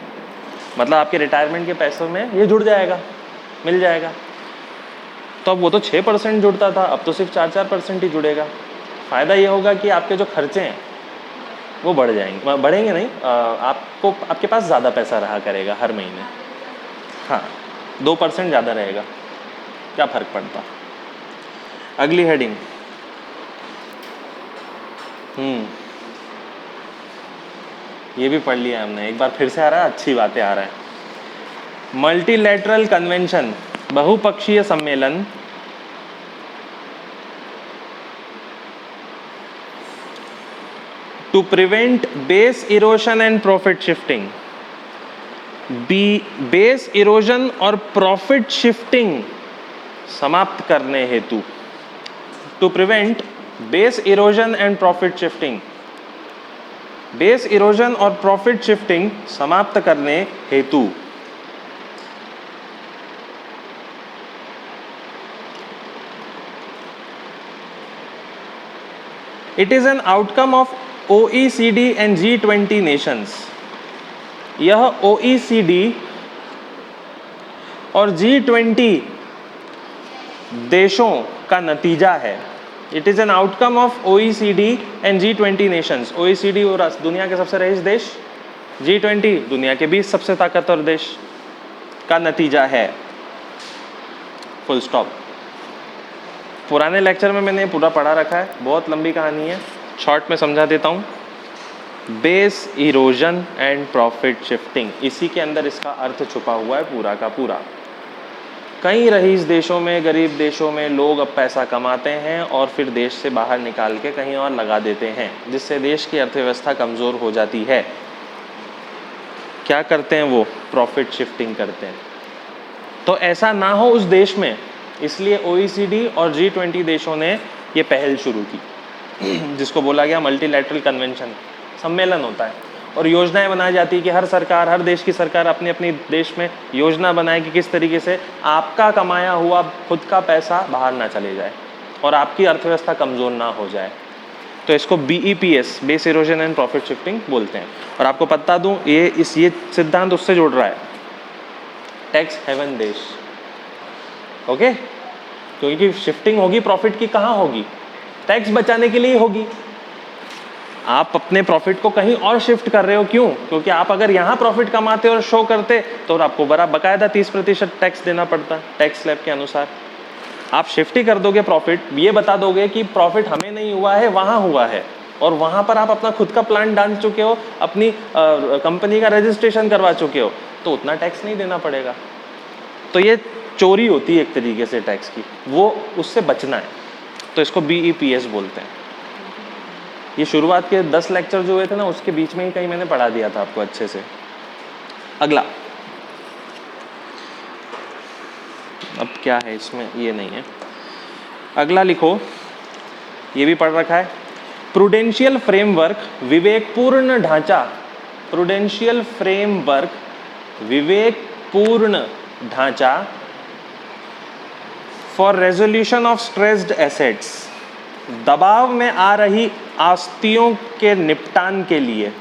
मतलब आपके रिटायरमेंट के पैसों में ये जुड़ जाएगा, मिल जाएगा। तो अब वो तो 6% जुड़ता था, अब तो सिर्फ 4% ही जुड़ेगा। फ़ायदा ये होगा कि आपके जो खर्चे हैं वो बढ़ जाएंगे, बढ़ेंगे नहीं, आपको आपके पास ज़्यादा पैसा रहा करेगा हर महीने। हाँ 2% ज़्यादा रहेगा, क्या फ़र्क पड़ता। अगली हेडिंग, ये भी पढ़ लिया हमने, एक बार फिर से आ रहा है, अच्छी बातें आ रहा है। मल्टीलैटरल कन्वेंशन, बहुपक्षीय सम्मेलन, to prevent base erosion and profit shifting. Base erosion और प्रॉफिट शिफ्टिंग समाप्त करने हेतु, to prevent base erosion and profit shifting, base erosion और प्रॉफिट शिफ्टिंग समाप्त करने हेतु it is an outcome of OECD and G20 nations. यह OECD और G20 देशों का नतीजा है। It is an outcome of OECD and G20 nations. OECD और दुनिया के सबसे रईस देश, G20 दुनिया के 20 सबसे ताकतवर देश का नतीजा है। Full stop. पुराने लेक्चर में मैंने पूरा पढ़ा रखा है, बहुत लंबी कहानी है, शॉर्ट में समझा देता हूँ। Base erosion and profit shifting, इसी के अंदर इसका अर्थ छुपा हुआ है पूरा का पूरा। कई रईस देशों में, गरीब देशों में लोग अब पैसा कमाते हैं और फिर देश से बाहर निकाल के कहीं और लगा देते हैं, जिससे देश की अर्थव्यवस्था कमज़ोर हो जाती है। क्या करते हैं वो? प्रॉफिट शिफ्टिंग करते हैं। तो ऐसा ना हो उस देश में, इसलिए OECD और G20 देशों ने ये पहल शुरू की, जिसको बोला गया मल्टीलैटरल कन्वेंशन, सम्मेलन होता है और योजनाएं बनाई जाती है कि हर सरकार, हर देश की सरकार अपने अपने देश में योजना बनाए कि किस तरीके से आपका कमाया हुआ खुद का पैसा बाहर ना चले जाए और आपकी अर्थव्यवस्था कमज़ोर ना हो जाए। तो इसको BEPS, base erosion and profit shifting बोलते हैं। और आपको बता दूं, ये सिद्धांत उससे जुड़ रहा है, टैक्स हेवन देश। ओके, क्योंकि शिफ्टिंग होगी प्रॉफिट की, कहाँ होगी? टैक्स बचाने के लिए होगी। आप अपने प्रॉफिट को कहीं और शिफ्ट कर रहे हो, क्यों? क्योंकि आप अगर यहाँ प्रॉफिट कमाते और शो करते तो आपको बड़ा बकायदा 30% टैक्स देना पड़ता टैक्स स्लैब के अनुसार। आप शिफ्ट ही कर दोगे प्रॉफिट, ये बता दोगे कि प्रॉफिट हमें नहीं हुआ है, वहाँ हुआ है, और वहाँ पर आप अपना खुद का प्लांट डाल चुके हो, अपनी कंपनी का रजिस्ट्रेशन करवा चुके हो, तो उतना टैक्स नहीं देना पड़ेगा। तो ये चोरी होती है एक तरीके से टैक्स की, वो उससे बचना है, तो इसको BEPS बोलते हैं। ये शुरुआत के 10 लेक्चर जो हुए थे ना, उसके बीच में ही कहीं मैंने पढ़ा दिया था आपको अच्छे से। अगला, अब क्या है इसमें, ये नहीं है, अगला लिखो, ये भी पढ़ रखा है, प्रूडेंशियल फ्रेमवर्क, विवेकपूर्ण ढांचा। प्रूडेंशियल फ्रेमवर्क, विवेकपूर्ण ढांचा for resolution of stressed assets, दबाव में आ रही आस्तियों के निपटान के लिए।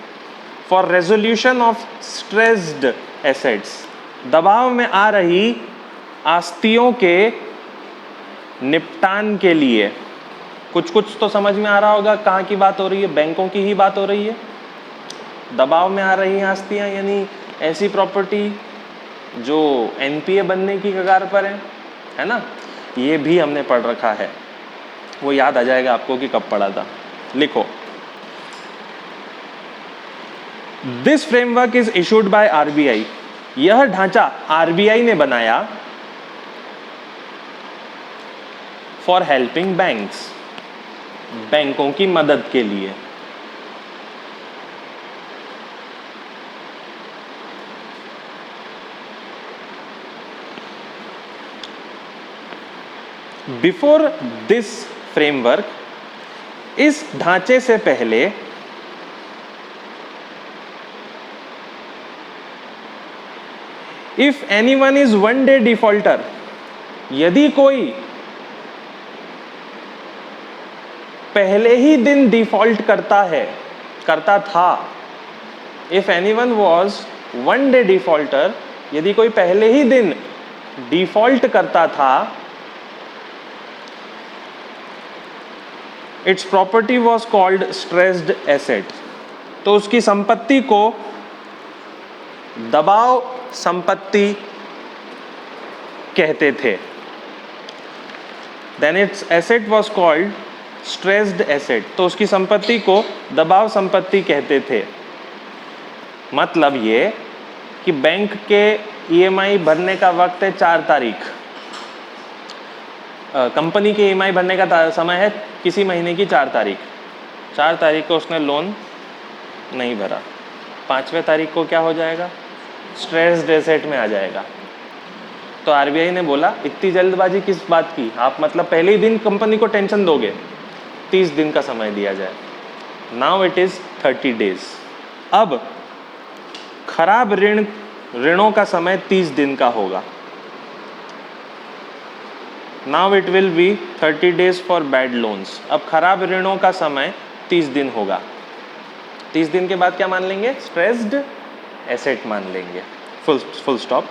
For resolution of stressed assets, दबाव में आ रही आस्तियों के निपटान के लिए। कुछ कुछ तो समझ में आ रहा होगा कहाँ की बात हो रही है, बैंकों की ही बात हो रही है। दबाव में आ रही आस्तियाँ यानी ऐसी प्रॉपर्टी जो NPA बनने की कगार पर है ना। ये भी हमने पढ़ रखा है, वो याद आ जाएगा आपको कि कब पढ़ा था। लिखो, this framework is issued by RBI। यह ढांचा RBI ने बनाया फॉर हेल्पिंग बैंक्स, बैंकों की मदद के लिए। बिफोर दिस फ्रेमवर्क, इस ढांचे से पहले if anyone is one day defaulter, यदि कोई पहले ही दिन डिफॉल्ट करता था, if anyone was one day defaulter, यदि कोई पहले ही दिन डिफॉल्ट करता था, its property was called stressed asset, तो उसकी संपत्ति को दबाव संपत्ति कहते थे। Then its asset was called stressed asset, तो उसकी संपत्ति को दबाव संपत्ति कहते थे। मतलब ये कि बैंक के EMI भरने का वक्त है 4 तारीख, कंपनी के EMI भरने का समय है किसी महीने की 4 तारीख। 4 तारीख को उसने लोन नहीं भरा, 5वें तारीख को क्या हो जाएगा? स्ट्रेस्ड एसेट में आ जाएगा। तो आरबीआई ने बोला इतनी जल्दबाजी किस बात की, आप मतलब पहले ही दिन कंपनी को टेंशन दोगे, 30 दिन का समय दिया जाए। Now it is 30 days. अब खराब ऋणों का समय 30 दिन का होगा। Now it will B 30 days for bad loans. अब खराब ऋणों का समय 30 दिन होगा। 30 दिन के बाद क्या मान लेंगे? स्ट्रेस्ड एसेट मान लेंगे। Full stop.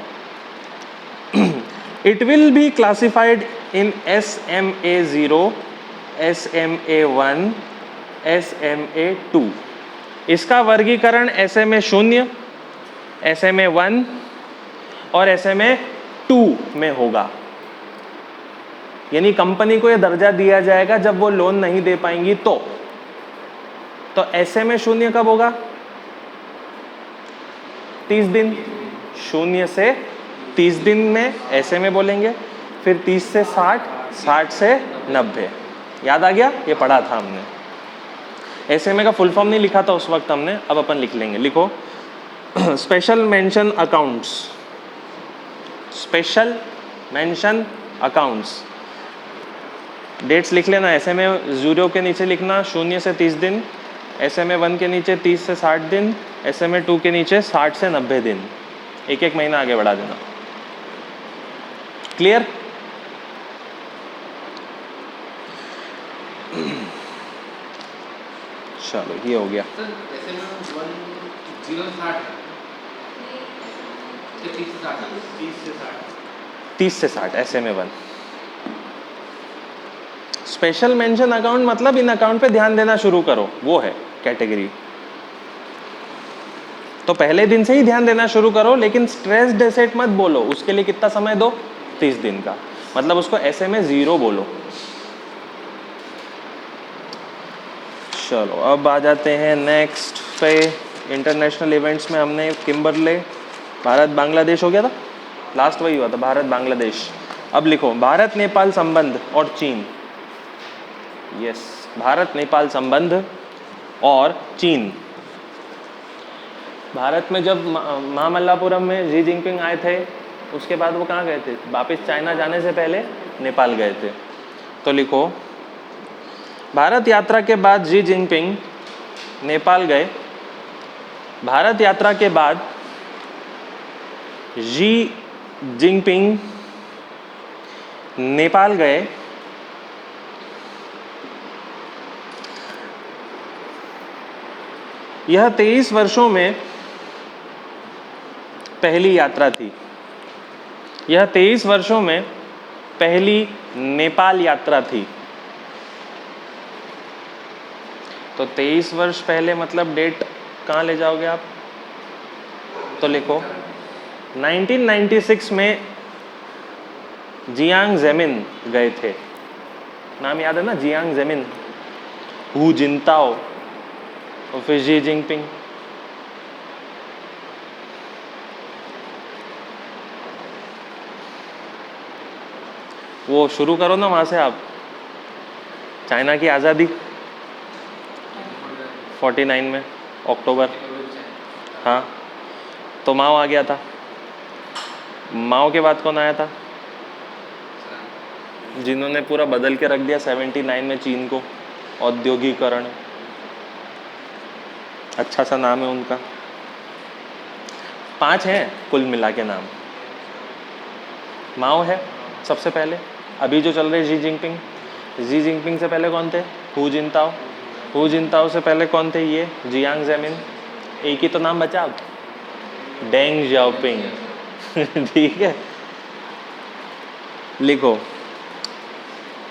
It will be classified in SMA0, SMA1, SMA2। इसका वर्गीकरण SMA0, SMA1 और SMA2 में होगा। यानी कंपनी को यह दर्जा दिया जाएगा जब वो लोन नहीं दे पाएंगी तो SMA0 कब होगा? 30 दिन। 0 से 30 दिन में SMA बोलेंगे, फिर 30 से 60, 60 से 90। याद आ गया? ये पढ़ा था हमने। SMA का फुल फॉर्म नहीं लिखा था उस वक्त हमने, अब अपन लिख लेंगे। लिखो special mention accounts. Special mention accounts. Dates लिख लेना। SMA0 के नीचे लिखना 0 से 30 दिन, SMA1 के नीचे 30 से 60 दिन, SMA2 के नीचे 60 से 90 दिन। एक एक महीना आगे बढ़ा देना। क्लियर? चलो ये हो गया। 30 से 60 SMA1। स्पेशल मेंशन अकाउंट मतलब इन अकाउंट पे ध्यान देना शुरू करो, वो है कैटेगरी। तो पहले दिन से ही ध्यान देना शुरू करो, लेकिन स्ट्रेस्ड एसेट मत बोलो। उसके लिए कितना समय दो? 30 दिन का। मतलब उसको SMA0 बोलो। चलो अब आ जाते हैं नेक्स्ट पे। इंटरनेशनल इवेंट्स में हमने किम्बरले, भारत बांग्लादेश हो गया था, लास्ट वही हुआ था, भारत बांग्लादेश। अब लिखो भारत नेपाल संबंध और चीन। यस, भारत नेपाल संबंध और चीन। भारत में जब महामल्लापुरम में जी जिनपिंग आए थे, उसके बाद वो कहाँ गए थे? वापस चाइना जाने से पहले नेपाल गए थे। तो लिखो भारत यात्रा के बाद जी जिनपिंग नेपाल गए। भारत यात्रा के बाद जी जिनपिंग नेपाल गए। यह 23 वर्षों में पहली यात्रा थी। यह 23 वर्षों में पहली नेपाल यात्रा थी। तो 23 वर्ष पहले मतलब डेट कहाँ ले जाओगे आप? तो लिखो 1996 में जियांग जेमिन गए थे। नाम याद है ना? जियांग जेमिन, हु जिनताओ और फिर जी जिनपिंग। वो शुरू करो ना वहाँ से आप। चाइना की आज़ादी 49 में अक्टूबर। हाँ, तो माओ आ गया था। माओ के बाद कौन आया था? जिन्होंने पूरा बदल के रख दिया 79 में चीन को, औद्योगिकरण। अच्छा सा नाम है उनका। 5 हैं कुल मिला के नाम। माओ है सबसे पहले, अभी जो चल रहे जी जिनपिंग। जी जिनपिंग से पहले कौन थे? हु जिनताओ। हु जिनताओ से पहले कौन थे? ये जियांग जेमिन। एक ही तो नाम बचा अब, डेंग जाओपिंग। ठीक है, लिखो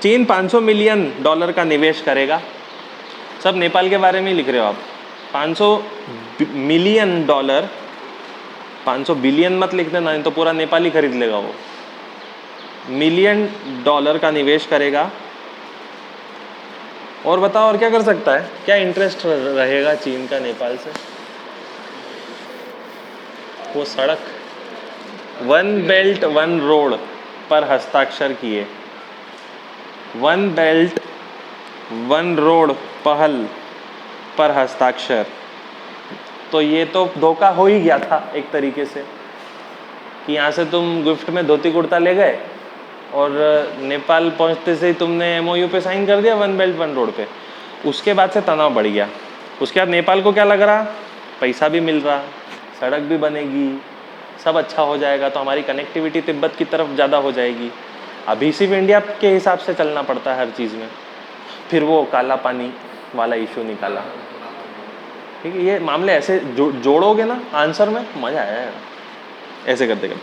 चीन $500 मिलियन का निवेश करेगा। सब नेपाल के बारे में ही लिख रहे हो आप। $500 मिलियन, 500 बिलियन मत लिख देना, नहीं तो पूरा नेपाल ही खरीद लेगा वो। $मिलियन का निवेश करेगा। और बताओ और क्या कर सकता है? क्या इंटरेस्ट रहेगा चीन का नेपाल से? वो सड़क, वन बेल्ट वन रोड पर हस्ताक्षर किए। वन बेल्ट वन रोड पहल पर हस्ताक्षर। तो ये तो धोखा हो ही गया था एक तरीके से। कि यहाँ से तुम गिफ्ट में धोती कुर्ता ले गए और नेपाल पहुँचते से ही तुमने MOU पे साइन कर दिया वन बेल्ट वन रोड पे। उसके बाद से तनाव बढ़ गया। उसके बाद नेपाल को क्या लग रहा, पैसा भी मिल रहा, सड़क भी बनेगी, सब अच्छा हो जाएगा, तो हमारी कनेक्टिविटी तिब्बत की तरफ ज़्यादा हो जाएगी। अभी सिर्फ इंडिया के हिसाब से चलना पड़ता है हर चीज़ में। फिर वो काला पानी वाला इशू निकाला। ठीक है, ये मामले ऐसे जोड़ोगे ना आंसर में, मज़ा आएगा ऐसे करते करते।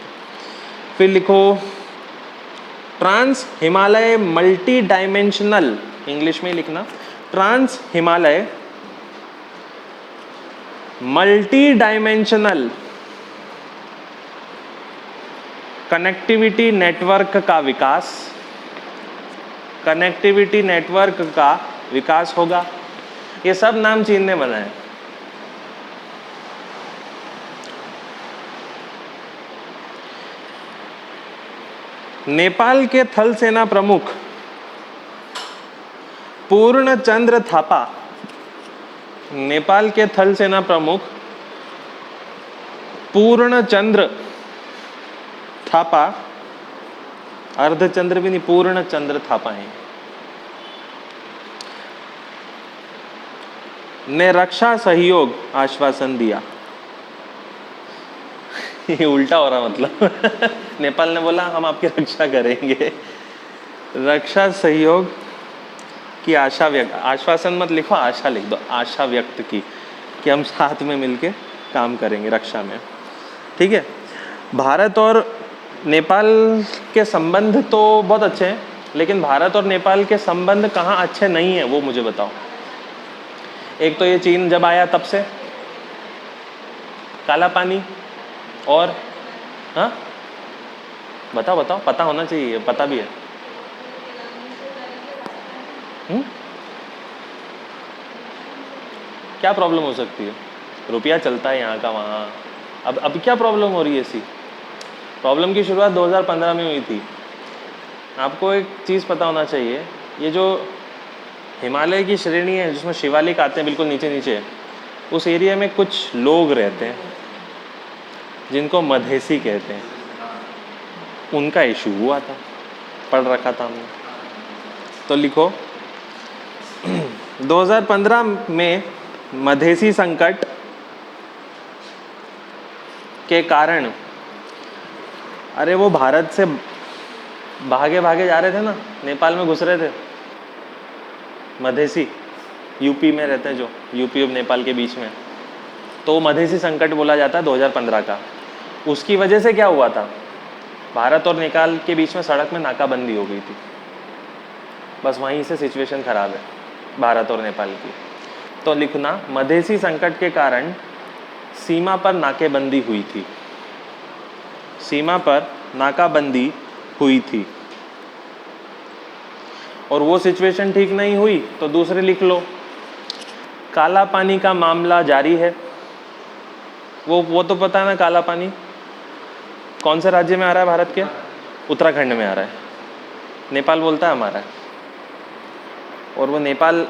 फिर लिखो trans Himalaya multi dimensional, English में लिखना, trans Himalaya multi dimensional connectivity network का विकास, कनेक्टिविटी नेटवर्क का विकास होगा। ये सब नाम चीन ने बनाए। नेपाल के थल सेना प्रमुख पूर्णचंद्र थापा, नेपाल के थल सेना प्रमुख पूर्णचंद्र थापा, अर्धचंद्र भी नहीं, पूर्णचंद्र थापा है, ने रक्षा सहयोग आश्वासन दिया। ये उल्टा हो रहा मतलब नेपाल ने बोला हम आपकी रक्षा करेंगे, रक्षा सहयोग की आशा व्यक्त, आश्वासन मत लिखो, आशा लिख दो, आशा व्यक्त की कि हम साथ में मिलके काम करेंगे रक्षा में। ठीक है, भारत और नेपाल के संबंध तो बहुत अच्छे हैं, लेकिन भारत और नेपाल के संबंध कहाँ अच्छे नहीं हैं वो मुझे बताओ। एक तो ये चीन जब आया तब से काला पानी, और हाँ बताओ बताओ, पता होना चाहिए, पता भी है। क्या प्रॉब्लम हो सकती है? रुपया चलता है यहाँ का वहाँ, अब क्या प्रॉब्लम हो रही है? ऐसी प्रॉब्लम की शुरुआत 2015 में हुई थी। आपको एक चीज़ पता होना चाहिए, ये जो हिमालय की श्रेणी है जिसमें शिवालिक आते हैं बिल्कुल नीचे नीचे, उस एरिया में कुछ लोग रहते हैं जिनको मधेसी कहते हैं, उनका इशू हुआ था, पढ़ रखा था हमने। तो लिखो 2015 में मधेसी संकट के कारण, अरे वो भारत से भागे भागे जा रहे थे ना, नेपाल में घुस रहे थे मधेसी, यूपी में रहते हैं जो, यूपी और नेपाल के बीच में, तो मधेसी संकट बोला जाता है 2015 का। उसकी वजह से क्या हुआ था, भारत और नेपाल के बीच में सड़क में नाकाबंदी हो गई थी, बस वहीं से सिचुएशन खराब है भारत और नेपाल की। तो लिखना मधेसी संकट के कारण सीमा पर नाकेबंदी हुई थी, सीमा पर नाकाबंदी हुई थी, और वो सिचुएशन ठीक नहीं हुई तो दूसरे लिख लो, काला पानी का मामला जारी है। वो तो पता है ना, काला पानी कौन से राज्य में आ रहा है भारत के? उत्तराखंड में आ रहा है, नेपाल बोलता है हमारा है, और वो नेपाल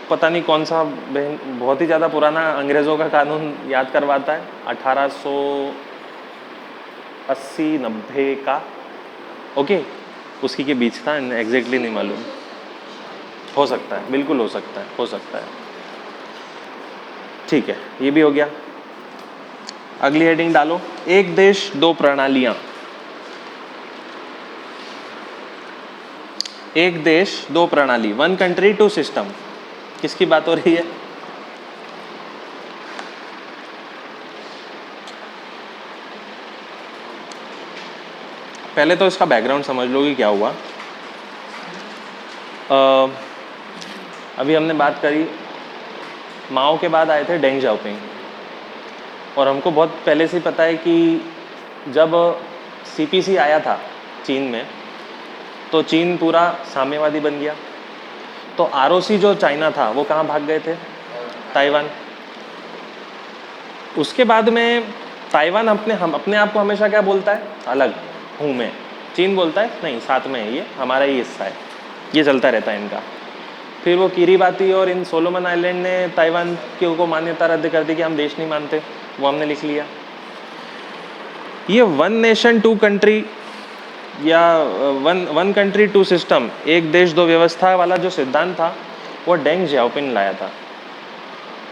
पता नहीं कौन सा, बहुत ही ज़्यादा पुराना अंग्रेज़ों का कानून याद करवाता है, 1880-90 का, ओके, उसकी के बीच था, एग्जैक्टली नहीं मालूम, हो सकता है, बिल्कुल हो सकता है, हो सकता है। ठीक है, ये भी हो गया। अगली हेडिंग डालो, एक देश दो प्रणालियां। एक देश दो प्रणाली, वन कंट्री टू सिस्टम, किसकी बात हो रही है? पहले तो इसका बैकग्राउंड समझ लो कि क्या हुआ। अभी हमने बात करी, माओ के बाद आए थे डेंग जाओपिंग, और हमको बहुत पहले से पता है कि जब CPC आया था चीन में, तो चीन पूरा साम्यवादी बन गया। तो ROC जो चाइना था वो कहाँ भाग गए थे? ताइवान। उसके बाद में ताइवान अपने आप को हमेशा क्या बोलता है? अलग हूँ मैं। चीन बोलता है नहीं, साथ में है, ये हमारा ही हिस्सा है। ये चलता रहता है इनका। फिर वो किरीबाती और इन सोलोमन आइलैंड ने ताइवान को मान्यता रद्द कर दी कि हम देश नहीं मानते, वो हमने लिख लिया। ये वन नेशन टू कंट्री या वन कंट्री टू सिस्टम, एक देश दो व्यवस्था वाला जो सिद्धांत था वो डेंग जियाओपिंग लाया था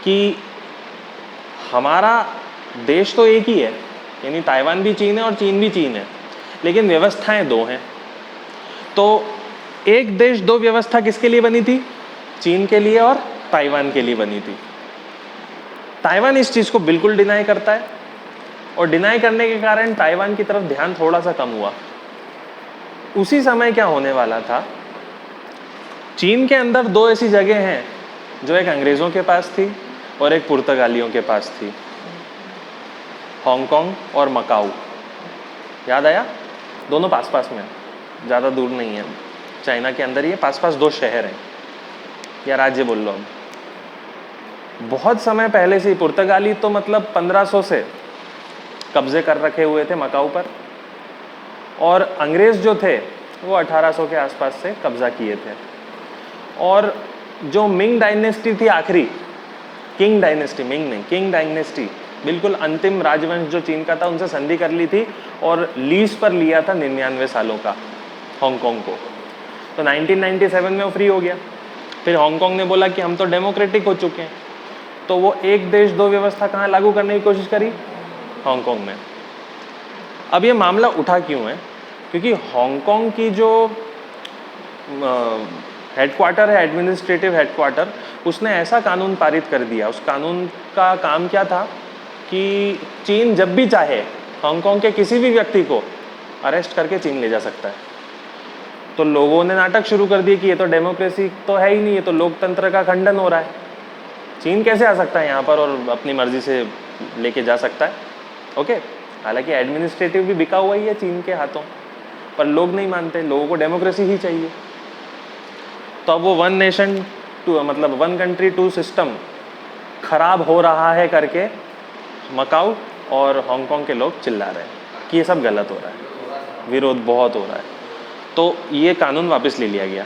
कि हमारा देश तो एक ही है, यानी ताइवान भी चीन है और चीन भी चीन है, लेकिन व्यवस्थाएं दो हैं। तो एक देश दो व्यवस्था किसके लिए बनी थी? चीन के लिए और ताइवान के लिए बनी थी। ताइवान इस चीज़ को बिल्कुल डिनाई करता है और डिनाई करने के कारण ताइवान की तरफ ध्यान थोड़ा सा कम हुआ। उसी समय क्या होने वाला था, चीन के अंदर दो ऐसी जगह हैं जो एक अंग्रेज़ों के पास थी और एक पुर्तगालियों के पास थी, हांगकांग और मकाऊ। याद आया? दोनों पास पास में, ज़्यादा दूर नहीं है, चाइना के अंदर ये पास पास दो शहर हैं या राज्य बोल लो। अब बहुत समय पहले से पुर्तगाली तो मतलब 1500 से कब्जे कर रखे हुए थे मकाऊ पर, और अंग्रेज़ जो थे वो 1800 के आसपास से कब्जा किए थे। और जो मिंग डायनेस्टी थी आखिरी, किंग डायनेस्टी, मिंग नहीं, किंग डायनेस्टी, बिल्कुल अंतिम राजवंश जो चीन का था, उनसे संधि कर ली थी और लीज पर लिया था 99 सालों का हांगकांग को। तो 1997 में वो फ्री हो गया। फिर हांगकांग ने बोला कि हम तो डेमोक्रेटिक हो चुके हैं, तो वो एक देश दो व्यवस्था कहाँ लागू करने की कोशिश करी? हांगकांग में। अब ये मामला उठा क्यों है? क्योंकि हांगकांग की जो हेडक्वार्टर है, एडमिनिस्ट्रेटिव हेडक्वार्टर, उसने ऐसा कानून पारित कर दिया। उस कानून का काम क्या था कि चीन जब भी चाहे हांगकांग के किसी भी व्यक्ति को अरेस्ट करके चीन ले जा सकता है। तो लोगों ने नाटक शुरू कर दिए कि ये तो डेमोक्रेसी तो है ही नहीं, ये तो लोकतंत्र का खंडन हो रहा है, चीन कैसे आ सकता है यहाँ पर और अपनी मर्जी से लेके जा सकता है। ओके, हालांकि एडमिनिस्ट्रेटिव भी बिका हुआ ही है चीन के हाथों, पर लोग नहीं मानते, लोगों को डेमोक्रेसी ही चाहिए। तो अब वो वन नेशन टू, मतलब वन कंट्री टू सिस्टम खराब हो रहा है करके मकाऊ और हांगकांग के लोग चिल्ला रहे हैं कि ये सब गलत हो रहा है, विरोध बहुत हो रहा है। तो ये कानून वापस ले लिया गया।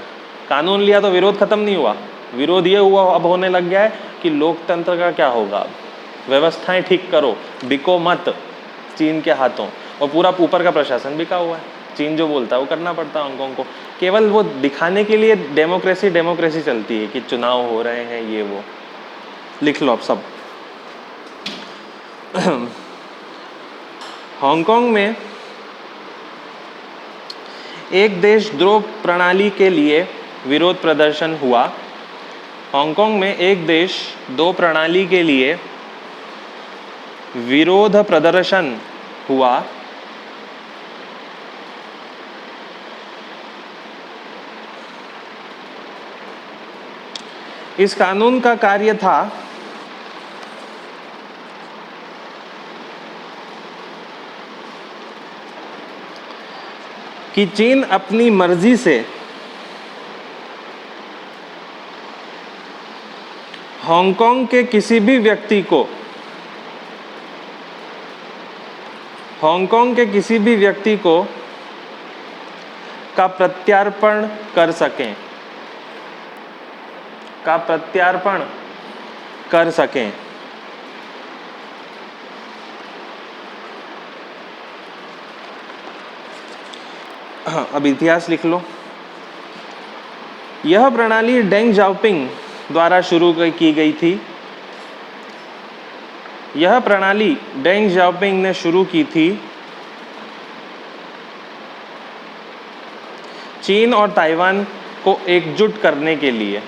कानून लिया तो विरोध खत्म नहीं हुआ, विरोध ये हुआ अब होने लग गया है कि लोकतंत्र का क्या होगा, व्यवस्थाएं ठीक करो, बिको मत चीन के हाथों। और पूरा ऊपर का प्रशासन बिका हुआ है, चीन जो बोलता है वो करना पड़ता है हांगकांग को, केवल वो दिखाने के लिए डेमोक्रेसी डेमोक्रेसी चलती है कि चुनाव हो रहे हैं, ये वो। लिख लो आप सब। हांगकांग में एक देश दो प्रणाली के लिए विरोध प्रदर्शन हुआ। हांगकांग में एक देश दो प्रणाली के लिए विरोध प्रदर्शन हुआ। इस कानून का कार्य था कि चीन अपनी मर्जी से हांगकांग के किसी भी व्यक्ति को, हांगकांग के किसी भी व्यक्ति को का प्रत्यार्पण कर सकें, का प्रत्यार्पण कर सकें। अब इतिहास लिख लो। यह प्रणाली डेंग जियाओपिंग द्वारा शुरू की गई थी। यह प्रणाली डेंग जियाओपिंग ने शुरू की थी चीन और ताइवान को एकजुट करने के लिए।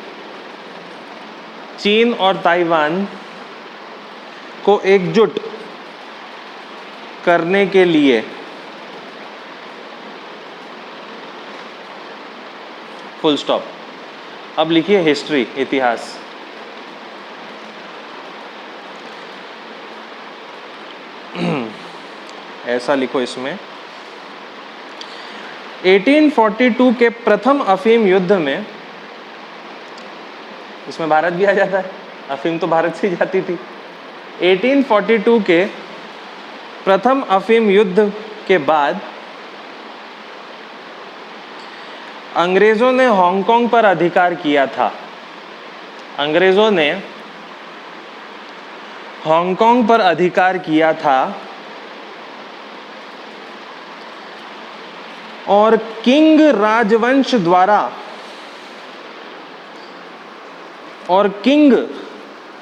चीन और ताइवान को एकजुट करने के लिए। Full stop. अब लिखिए हिस्ट्री, इतिहास। ऐसा लिखो इसमें। 1842 के प्रथम अफीम युद्ध में, इसमें भारत भी आ जाता है, अफीम तो भारत से ही जाती थी। 1842 के प्रथम अफीम युद्ध के बाद अंग्रेजों ने हांगकांग पर अधिकार किया था। अंग्रेजों ने हांगकांग पर अधिकार किया था और किंग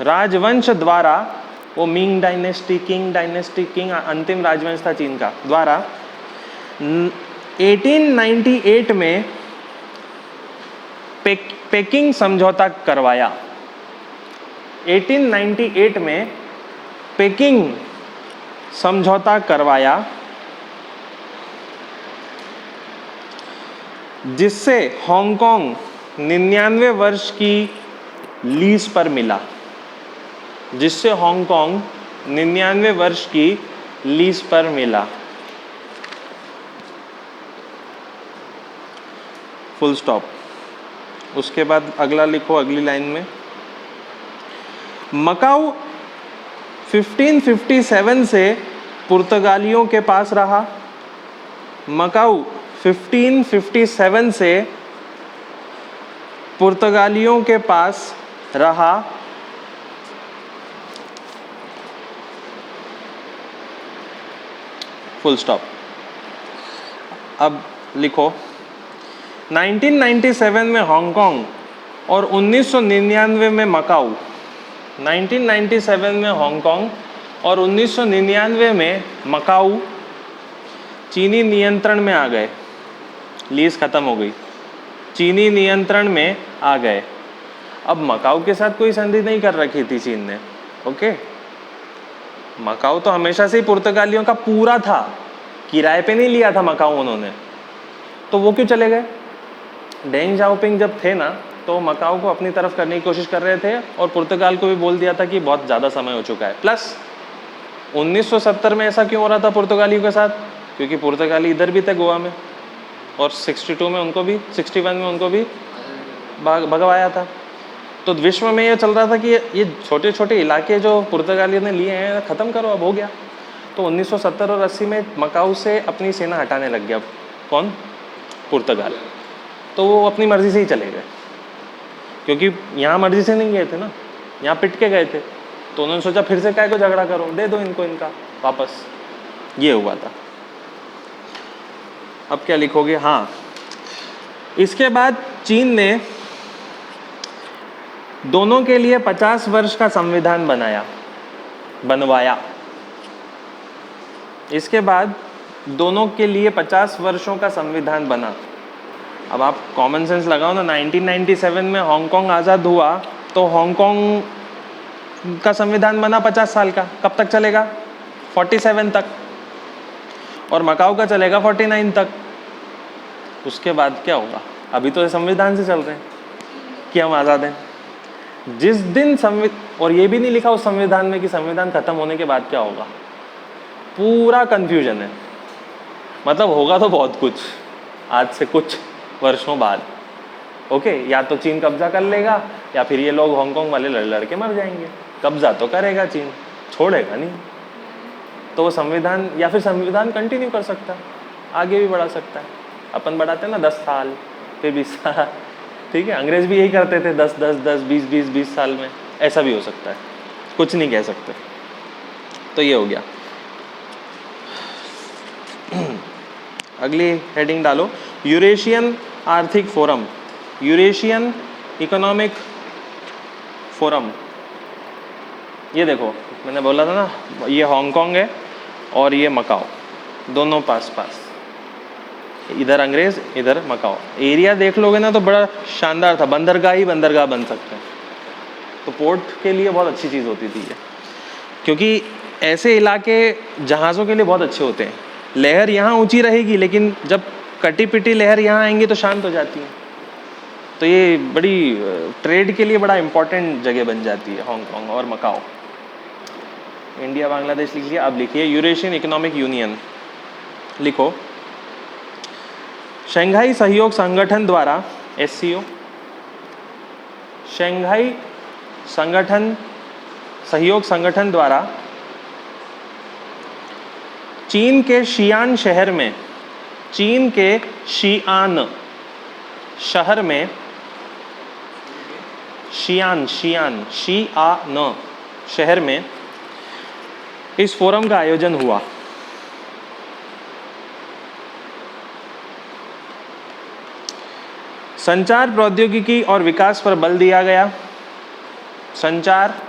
राजवंश द्वारा वो मिंग डायनेस्टी, किंग अंतिम राजवंश था चीन का, द्वारा 1898 में पेकिंग समझौता करवाया। 1898 में पेकिंग समझौता करवाया, जिससे हांगकांग 99 वर्ष की लीज पर मिला। जिससे हांगकांग 99 वर्ष की लीज पर मिला। Full stop. उसके बाद अगला लिखो, अगली लाइन में, मकाऊ 1557 से पुर्तगालियों के पास रहा। मकाऊ 1557 से पुर्तगालियों के पास रहा। Full stop. अब लिखो 1997 में हांगकांग और 1999 में मकाऊ। 1997 में हांगकांग और 1999 में मकाऊ चीनी नियंत्रण में आ गए। लीज खत्म हो गई, चीनी नियंत्रण में आ गए। अब मकाऊ के साथ कोई संधि नहीं कर रखी थी चीन ने, ओके। मकाऊ तो हमेशा से ही पुर्तगालियों का पूरा था, किराए पे नहीं लिया था मकाऊ उन्होंने, तो वो क्यों चले गए? डेंग जाओपिंग जब थे ना, तो मकाऊ को अपनी तरफ करने की कोशिश कर रहे थे और पुर्तगाल को भी बोल दिया था कि बहुत ज़्यादा समय हो चुका है। प्लस 1970 में ऐसा क्यों हो रहा था पुर्तगालियों के साथ? क्योंकि पुर्तगाली इधर भी थे गोवा में, और 62 में उनको भी, 61 में उनको भी भगवाया था। तो विश्व में ये चल रहा था कि ये छोटे छोटे इलाके जो पुर्तगालियों ने लिए हैं ख़त्म करो, अब हो गया। तो 1970 और 80 में मकाऊ से अपनी सेना हटाने लग गया। कौन? पुर्तगाल। तो वो अपनी मर्जी से ही चले गए, क्योंकि यहाँ मर्जी से नहीं गए थे ना, यहाँ पिट के गए थे। तो उन्होंने सोचा फिर से काय को झगड़ा करो, दे दो इनको इनका वापस। ये हुआ था। अब क्या लिखोगे? हाँ, इसके बाद चीन ने दोनों के लिए 50 वर्ष का संविधान बनवाया। इसके बाद दोनों के लिए 50 वर्षों का संविधान बना। अब आप कॉमन सेंस लगाओ ना, 1997 में हांगकांग आज़ाद हुआ, तो हांगकांग का संविधान बना 50 साल का। कब तक चलेगा? 47 तक। और मकाऊ का चलेगा 49 तक। उसके बाद क्या होगा? अभी तो संविधान से चल रहे हैं कि हम आज़ाद हैं। जिस दिन और ये भी नहीं लिखा उस संविधान में कि संविधान खत्म होने के बाद क्या होगा। पूरा कंफ्यूजन है। मतलब होगा तो बहुत कुछ आज से कुछ वर्षों बाद, ओके। या तो चीन कब्जा कर लेगा, या फिर ये लोग हांगकांग वाले लड़ के मर जाएंगे। कब्जा तो करेगा चीन, छोड़ेगा नहीं। तो वो संविधान, या फिर संविधान कंटिन्यू कर सकता है, आगे भी बढ़ा सकता है। अपन बढ़ाते हैं ना 10 साल, फिर 20 साल, ठीक है। अंग्रेज भी यही करते थे, 10-10-10, 20-20 साल में। ऐसा भी हो सकता है, कुछ नहीं कह सकते। तो ये हो गया। अगली हेडिंग डालो, यूरेशियन आर्थिक फोरम, यूरेशियन इकोनॉमिक फोरम। ये देखो, मैंने बोला था ना, ये हांगकांग है और ये मकाओ, दोनों पास पास। इधर अंग्रेज, इधर मकाओ। एरिया देख लोगे ना तो बड़ा शानदार था, बंदरगाह ही बंदरगाह बन सकते हैं। तो पोर्ट के लिए बहुत अच्छी चीज़ होती थी ये, क्योंकि ऐसे इलाके जहाज़ों के लिए बहुत अच्छे होते हैं। लहर यहाँ ऊंची रहेगी, लेकिन जब कटी पिटी लहर यहाँ आएंगी तो शांत हो जाती है। तो ये बड़ी ट्रेड के लिए बड़ा इंपॉर्टेंट जगह बन जाती है हांगकांग और मकाओ। इंडिया बांग्लादेश लिख लिया। अब लिखिए यूरेशियन इकोनॉमिक यूनियन। लिखो, शंघाई सहयोग संगठन द्वारा, SCO, शंघाई सहयोग संगठन द्वारा चीन के शियान शहर में, चीन के शियान शहर में, शियान शहर में इस फोरम का आयोजन हुआ। संचार प्रौद्योगिकी और विकास पर बल दिया गया। संचार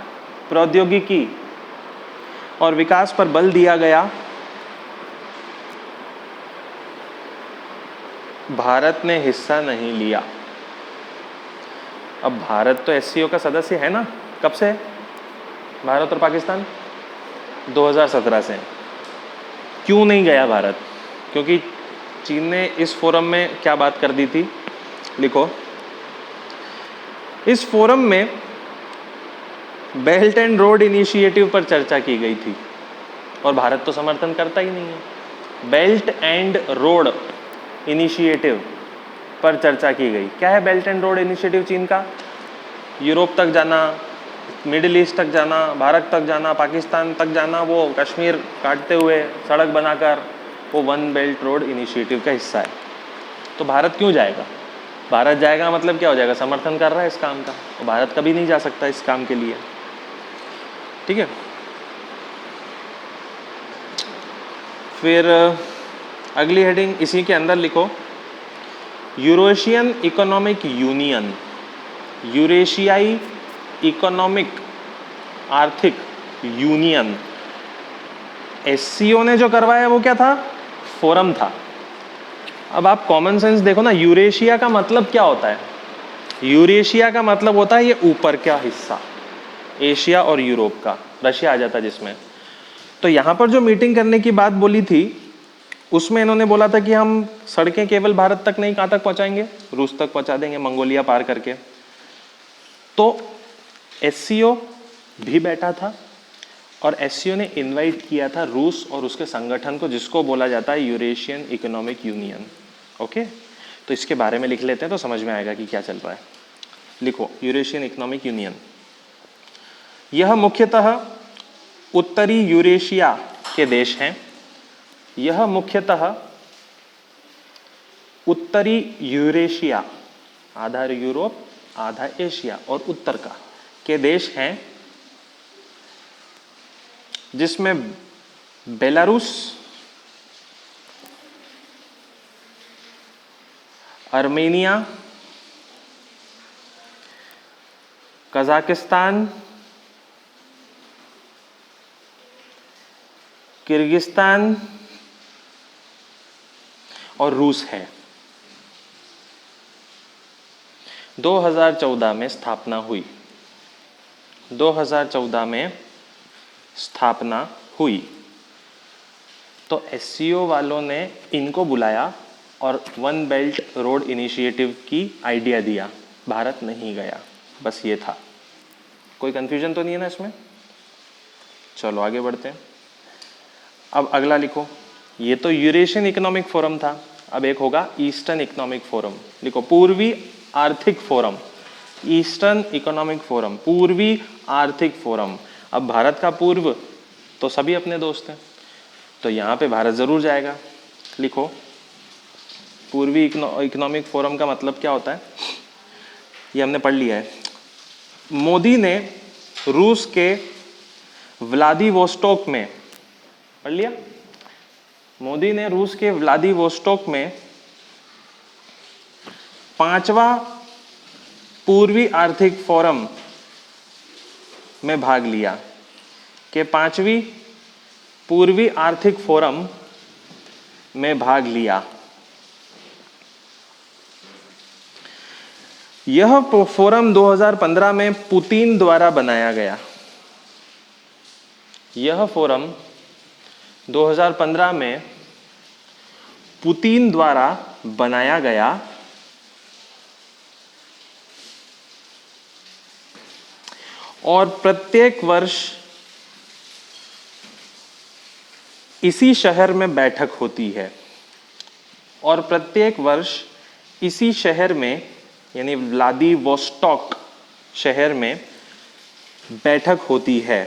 प्रौद्योगिकी और विकास पर बल दिया गया। भारत ने हिस्सा नहीं लिया। अब भारत तो एससीओ का सदस्य है ना, कब से? भारत और पाकिस्तान 2017 से। क्यों नहीं गया भारत? क्योंकि चीन ने इस फोरम में क्या बात कर दी थी, लिखो। इस फोरम में बेल्ट एंड रोड इनिशिएटिव पर चर्चा की गई थी और भारत तो समर्थन करता ही नहीं है। बेल्ट एंड रोड इनिशिएटिव पर चर्चा की गई। क्या है बेल्ट एंड रोड इनिशिएटिव चीन का? यूरोप तक जाना, मिडिल ईस्ट तक जाना, भारत तक जाना, पाकिस्तान तक जाना, वो कश्मीर काटते हुए सड़क बनाकर, वो वन बेल्ट रोड इनिशिएटिव का हिस्सा है। तो भारत क्यों जाएगा? भारत जाएगा मतलब क्या हो जाएगा? समर्थन कर रहा है इस काम का। तो भारत कभी नहीं जा सकता इस काम के लिए, ठीक है। फिर अगली हेडिंग इसी के अंदर लिखो, यूरेशियन इकोनॉमिक यूनियन। यूरेशियाई इकोनॉमिक आर्थिक यूनियन। एससीओ ने जो करवाया वो क्या था? फोरम था। अब आप कॉमन सेंस देखो ना, यूरेशिया का मतलब क्या होता है? यूरेशिया का मतलब होता है ये ऊपर का हिस्सा, एशिया और यूरोप का, रशिया आ जाता है जिसमें। तो यहाँ पर जो मीटिंग करने की बात बोली थी उसमें इन्होंने बोला था कि हम सड़कें केवल भारत तक नहीं, कहाँ तक पहुँचाएंगे? रूस तक पहुँचा देंगे, मंगोलिया पार करके। तो एससीओ भी बैठा था और एससीओ ने इनवाइट किया था रूस और उसके संगठन को, जिसको बोला जाता है यूरेशियन इकोनॉमिक यूनियन। ओके, तो इसके बारे में लिख लेते हैं तो समझ में आएगा कि क्या चल रहा है। लिखो, यूरेशियन इकोनॉमिक यूनियन। यह मुख्यतः उत्तरी यूरेशिया के देश हैं। यह मुख्यतः उत्तरी यूरेशिया, आधा यूरोप आधा एशिया और उत्तर का, के देश हैं, जिसमें बेलारूस, आर्मेनिया, कजाकिस्तान, किर्गिस्तान और रूस है। 2014 में स्थापना हुई। 2014 में स्थापना हुई। तो एससीओ वालों ने इनको बुलाया और वन बेल्ट रोड इनिशिएटिव की आइडिया दिया। भारत नहीं गया, बस ये था। कोई कंफ्यूजन तो नहीं है ना इसमें? चलो आगे बढ़ते हैं। अब अगला लिखो, ये तो यूरेशियन इकोनॉमिक फोरम था। अब एक होगा ईस्टर्न इकोनॉमिक फोरम। लिखो, पूर्वी आर्थिक फोरम। ईस्टर्न इकोनॉमिक फोरम, पूर्वी आर्थिक फोरम। अब भारत का पूर्व तो सभी अपने दोस्त हैं, तो यहाँ पे भारत जरूर जाएगा। लिखो, पूर्वी इकोनॉमिक फोरम का मतलब क्या होता है, ये हमने पढ़ लिया है। मोदी ने रूस के व्लादिवोस्टोक में, पढ़ लिया, मोदी ने रूस के व्लादिवोस्टोक में 5वां पूर्वी आर्थिक फोरम में भाग लिया। के 5वीं पूर्वी आर्थिक फोरम में भाग लिया। यह फोरम 2015 में पुतिन द्वारा बनाया गया। यह फोरम 2015 में पुतिन द्वारा बनाया गया और प्रत्येक वर्ष इसी शहर में बैठक होती है। और प्रत्येक वर्ष इसी शहर में, यानी व्लादिवोस्टोक शहर में बैठक होती है।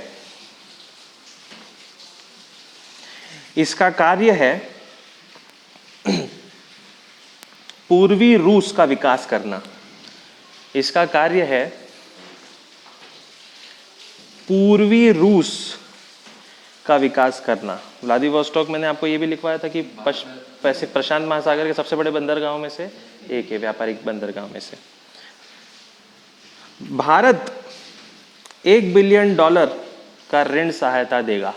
इसका कार्य है पूर्वी रूस का विकास करना। इसका कार्य है पूर्वी रूस का विकास करना। व्लादिवोस्टोक मैंने आपको ये भी लिखवाया था कि प्रशांत महासागर के सबसे बड़े बंदरगाहों में से एक है व्यापारिक बंदरगाह में से। भारत $1 बिलियन का ऋण सहायता देगा।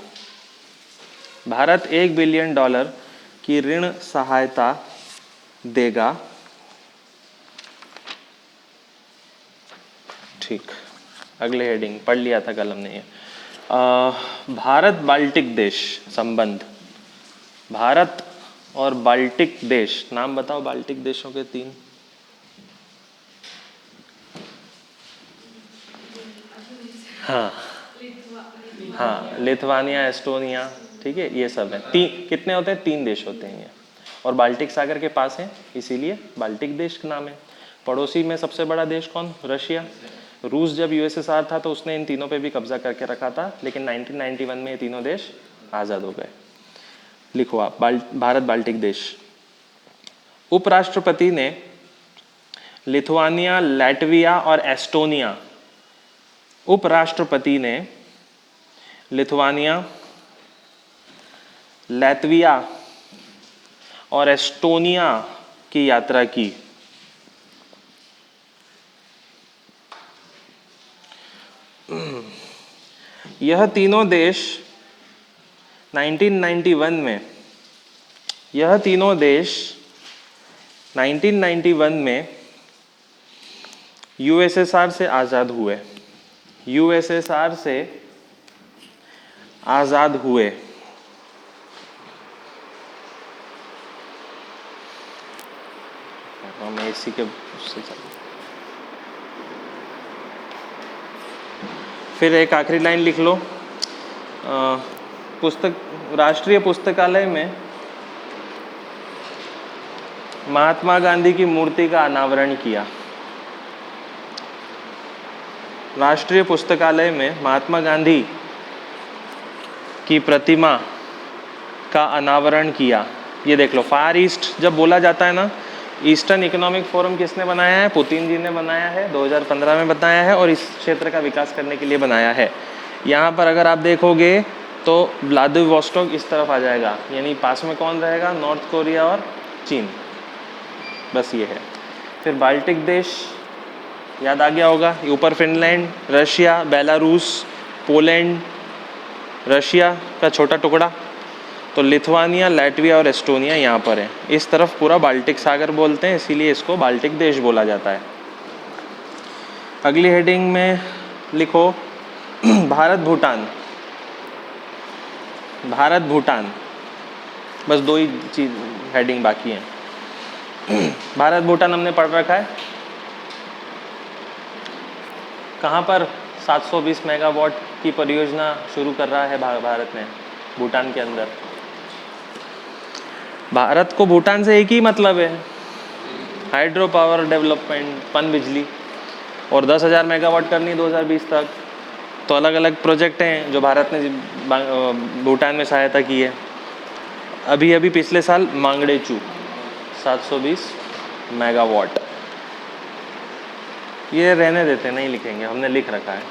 भारत $1 बिलियन की ऋण सहायता देगा। ठीक, अगले हेडिंग पढ़ लिया था कल हमने ये। भारत बाल्टिक देश संबंध। भारत और बाल्टिक देश, नाम बताओ बाल्टिक देशों के 3। हाँ हाँ, लिथुआनिया, एस्टोनिया, ठीक है, ये सब है। कितने होते हैं? 3 देश होते हैं ये, और बाल्टिक सागर के पास है, इसीलिए बाल्टिक देश का नाम है। पड़ोसी में सबसे बड़ा देश कौन? रशिया। रूस जब यूएसएसआर था तो उसने इन तीनों पे भी कब्जा करके रखा था, लेकिन 1991 में ये तीनों देश आज़ाद हो गए। लिखो आप, भारत बाल्टिक देश। उपराष्ट्रपति ने लिथुआनिया, लैटविया और एस्टोनिया, उपराष्ट्रपति ने लिथुआनिया, लैटविया और एस्टोनिया की यात्रा की। यह तीनों देश 1991 में, यह तीनों देश 1991 में यूएसएसआर से आज़ाद हुए। यूएसएसआर से आज़ाद हुए। मैं इसी के उससे चल। फिर एक आखिरी लाइन लिख लो। पुस्तक, राष्ट्रीय पुस्तकालय में महात्मा गांधी की मूर्ति का अनावरण किया। राष्ट्रीय पुस्तकालय में महात्मा गांधी की प्रतिमा का अनावरण किया। ये देख लो, फार ईस्ट जब बोला जाता है ना, ईस्टर्न इकोनॉमिक फोरम किसने बनाया है? पुतिन जी ने बनाया है, 2015 में बताया है, और इस क्षेत्र का विकास करने के लिए बनाया है। यहाँ पर अगर आप देखोगे तो व्लादिवोस्टोक इस तरफ आ जाएगा, यानी पास में कौन रहेगा? नॉर्थ कोरिया और चीन। बस ये है। फिर बाल्टिक देश याद आ गया होगा, ऊपर Finland, Russia, Belarus, Poland, Russia का छोटा टुकड़ा, तो लिथुआनिया, लैटविया और एस्टोनिया यहाँ पर है। इस तरफ पूरा बाल्टिक सागर बोलते हैं, इसीलिए इसको बाल्टिक देश बोला जाता है। अगली हेडिंग में लिखो भारत भूटान। भारत भूटान, बस 2 ही चीज हेडिंग बाकी हैं। भारत भूटान हमने पढ़ रखा है। कहाँ पर 720 मेगावाट की परियोजना शुरू कर रहा है भारत ने? भूटान के अंदर। भारत को भूटान से एक ही मतलब है, हाइड्रो पावर डेवलपमेंट, पन बिजली, और 10,000 मेगावाट करनी 2020 तक। तो अलग अलग प्रोजेक्ट हैं जो भारत ने भूटान में सहायता की है। अभी अभी पिछले साल मांगडेचू 720 मेगावाट, ये रहने देते, नहीं लिखेंगे, हमने लिख रखा है।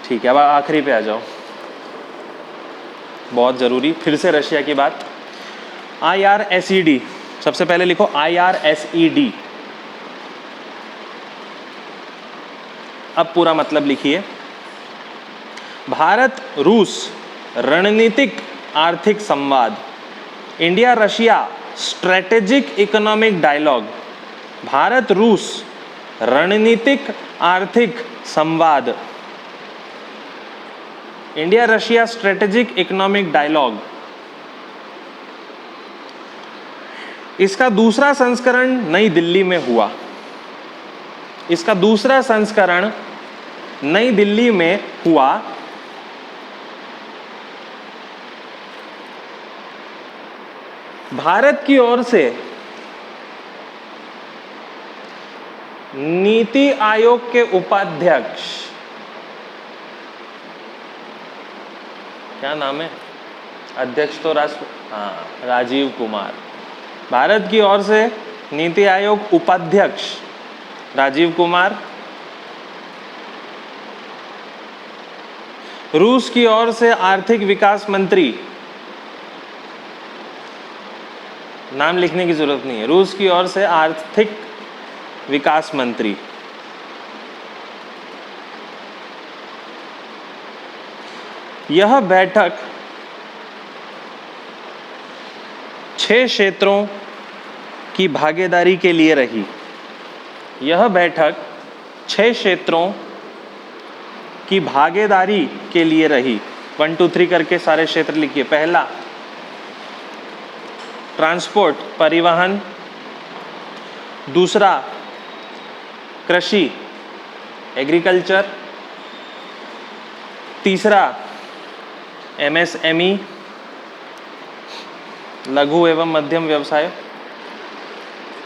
ठीक है, अब आखिरी पे आ जाओ, बहुत ज़रूरी, फिर से रशिया की बात। IRSED, सबसे पहले लिखो IRSED। अब पूरा मतलब लिखिए। भारत रूस रणनीतिक आर्थिक संवाद, India Russia strategic economic dialogue. भारत रूस रणनीतिक आर्थिक संवाद, India Russia strategic economic dialogue. इसका दूसरा संस्करण नई दिल्ली में हुआ। इसका दूसरा संस्करण नई दिल्ली में हुआ। भारत की ओर से नीति आयोग के उपाध्यक्ष, क्या नाम है? अध्यक्ष तो राजीव कुमार। भारत की ओर से नीति आयोग उपाध्यक्ष राजीव कुमार, रूस की ओर से आर्थिक विकास मंत्री नाम लिखने की जरूरत नहीं है। रूस की ओर से आर्थिक विकास मंत्री। यह बैठक 6 क्षेत्रों की भागीदारी के लिए रही। यह बैठक 6 क्षेत्रों की भागीदारी के लिए रही। 1 2 3 करके सारे क्षेत्र लिखिए। पहला ट्रांसपोर्ट, परिवहन। दूसरा कृषि, एग्रीकल्चर। तीसरा MSME, लघु एवं मध्यम व्यवसाय।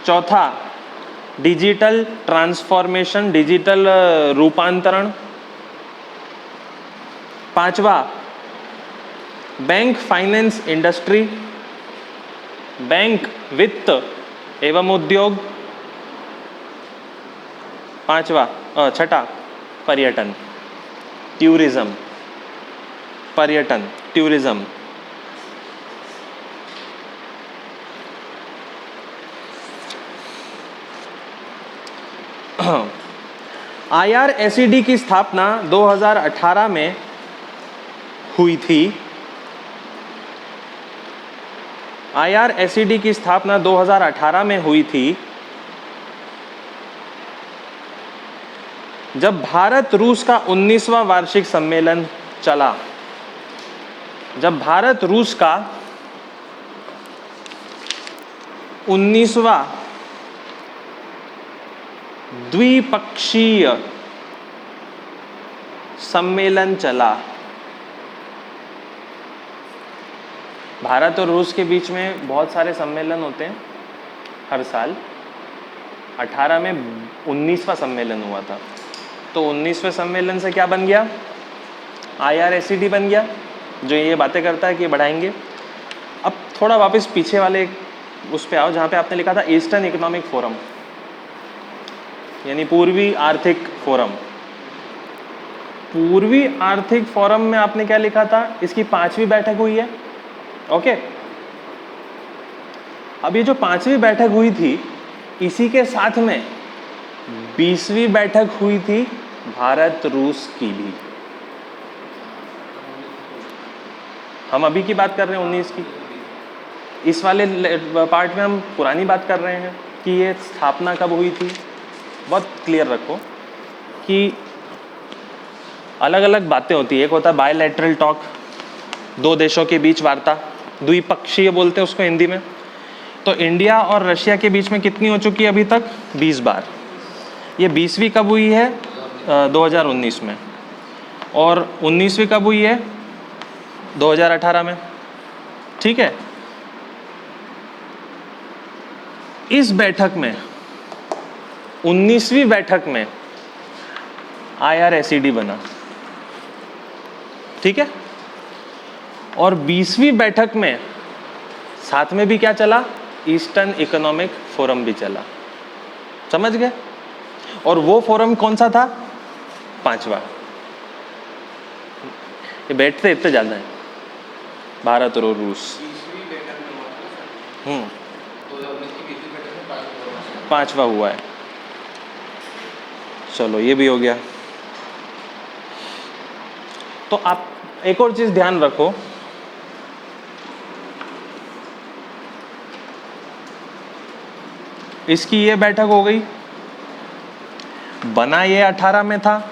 चौथा डिजिटल ट्रांसफॉर्मेशन, डिजिटल रूपांतरण। पांचवा बैंक फाइनेंस इंडस्ट्री, बैंक वित्त एवं उद्योग। छठा पर्यटन, टूरिज्म, पर्यटन, टूरिज्म। IRSED की स्थापना 2018 में हुई थी। IRSED की स्थापना 2018 में हुई थी, जब भारत रूस का 19वां वार्षिक सम्मेलन चला। जब भारत रूस का 19वां द्विपक्षीय सम्मेलन चला। भारत और रूस के बीच में बहुत सारे सम्मेलन होते हैं हर साल। 18 में 19वां सम्मेलन हुआ था। तो 19वें सम्मेलन से क्या बन गया? IRSED बन गया, जो ये बातें करता है कि बढ़ाएंगे। अब थोड़ा वापस पीछे वाले उस पे आओ, जहाँ पे आपने लिखा था ईस्टर्न इकोनॉमिक फोरम, यानी पूर्वी आर्थिक फोरम। पूर्वी आर्थिक फोरम में आपने क्या लिखा था? इसकी 5वीं बैठक हुई है। ओके, अब ये जो 5वीं बैठक हुई थी, इसी के साथ में 20वीं बैठक हुई थी भारत रूस की भी। हम अभी की बात कर रहे हैं 19 की। इस वाले पार्ट में हम पुरानी बात कर रहे हैं कि ये स्थापना कब हुई थी। बहुत क्लियर रखो कि अलग अलग बातें होती है। एक होता है बायलैटरल टॉक, 2 देशों के बीच वार्ता, द्विपक्षीय बोलते हैं उसको हिंदी में। तो इंडिया और रशिया के बीच में कितनी हो चुकी है अभी तक? 20 बार। ये 20वीं कब हुई है? 2019 में। और 19वीं कब हुई है? 2018 में। ठीक है। इस बैठक में, 19वीं बैठक में IRSED बना। ठीक है। और 20वीं बैठक में साथ में भी क्या चला? ईस्टर्न इकोनॉमिक फोरम भी चला। समझ गए? और वो फोरम कौन सा था? 5वां। ये बैठते इतने ज्यादा है भारत और रूस। 5वां हुआ है। चलो ये भी हो गया। तो आप एक और चीज ध्यान रखो, इसकी ये बैठक हो गई। बना ये 18 में था,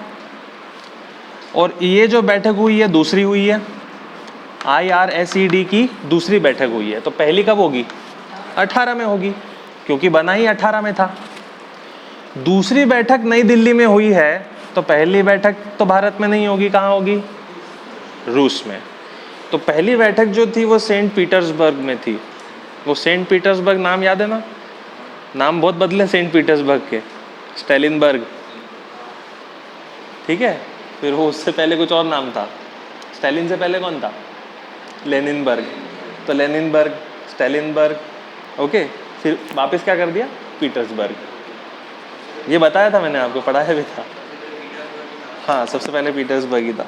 और ये जो बैठक हुई है दूसरी हुई है। IRSED की दूसरी बैठक हुई है। तो पहली कब होगी? 18 में होगी, क्योंकि बना ही 18 में था। दूसरी बैठक नई दिल्ली में हुई है, तो पहली बैठक तो भारत में नहीं होगी। कहाँ होगी? रूस में। तो पहली बैठक जो थी वो सेंट पीटर्सबर्ग में थी। वो सेंट पीटर्सबर्ग नाम याद है ना? नाम बहुत बदले सेंट पीटर्सबर्ग के। स्टेलिनबर्ग, ठीक है। फिर वो उससे पहले कुछ और नाम था। स्टेलिन से पहले कौन था? लेनिनबर्ग। तो लेनिनबर्ग, स्टेलिनबर्ग, ओके। फिर वापस क्या कर दिया? पीटर्सबर्ग। ये बताया था मैंने, आपको पढ़ाया भी था। हाँ, सबसे पहले पीटर्सबर्ग ही था।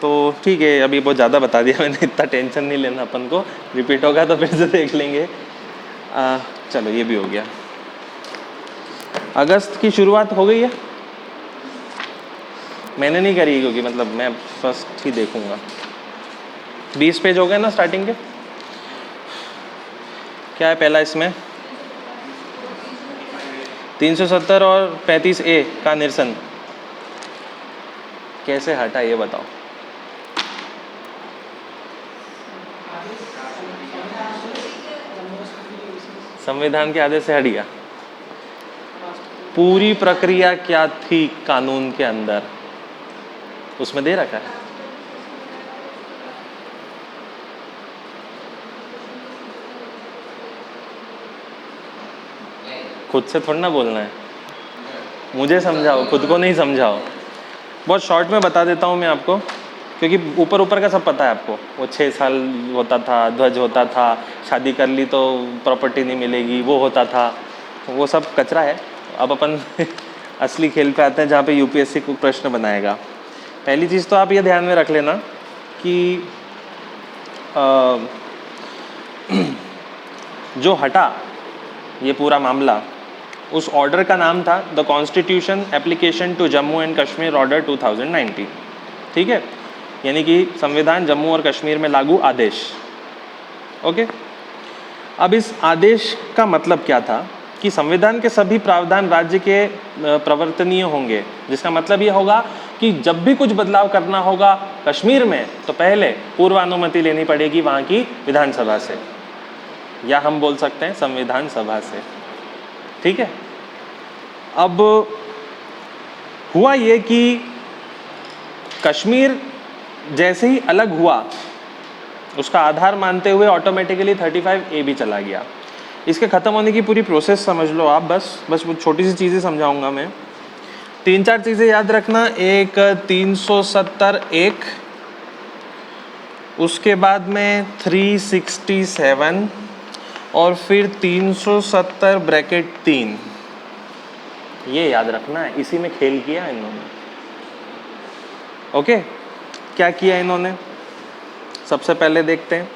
तो ठीक है, अभी बहुत ज़्यादा बता दिया मैंने, इतना टेंशन नहीं लेना अपन को, रिपीट होगा तो फिर से देख लेंगे। चलो ये भी हो गया। अगस्त की शुरुआत हो गई है, मैंने नहीं करी क्योंकि मतलब मैं फर्स्ट ही देखूंगा। 20 पेज हो गए ना स्टार्टिंग के। क्या है पहला इसमें? 370 और 35A का निरसन कैसे हटा ये बताओ। संविधान के आदेश से हट गया। पूरी प्रक्रिया क्या थी कानून के अंदर, उसमें दे रखा है। खुद से थोड़ा ना बोलना है, मुझे समझाओ, खुद को नहीं समझाओ। बहुत शॉर्ट में बता देता हूँ मैं आपको, क्योंकि ऊपर ऊपर का सब पता है आपको। वो 6 साल होता था, ध्वज होता था, शादी कर ली तो प्रॉपर्टी नहीं मिलेगी, वो होता था, वो सब कचरा है। अब अपन असली खेल पे आते हैं, जहाँ पे यूपीएससी को प्रश्न बनाएगा। पहली चीज़ तो आप ये ध्यान में रख लेना कि जो हटा ये पूरा मामला, उस ऑर्डर का नाम था the constitution application to Jammu and Kashmir order 2019। ठीक है, यानी कि संविधान जम्मू और कश्मीर में लागू आदेश। ओके, अब इस आदेश का मतलब क्या था कि संविधान के सभी प्रावधान राज्य के प्रवर्तनीय होंगे, जिसका मतलब ये होगा कि जब भी कुछ बदलाव करना होगा कश्मीर में तो पहले पूर्वानुमति लेनी पड़ेगी वहाँ की विधानसभा से, या हम बोल सकते हैं संविधान सभा से। ठीक है, अब हुआ ये कि कश्मीर जैसे ही अलग हुआ, उसका आधार मानते हुए ऑटोमेटिकली 35A भी चला गया। इसके ख़त्म होने की पूरी प्रोसेस समझ लो आप, बस वो छोटी सी चीज़ें समझाऊंगा मैं। 3-4 चीज़ें याद रखना। एक 370(1), उसके बाद में 367 और फिर 370(3), ये याद रखना है। इसी में खेल किया इन्होंने। ओके, क्या किया इन्होंने? सबसे पहले देखते हैं,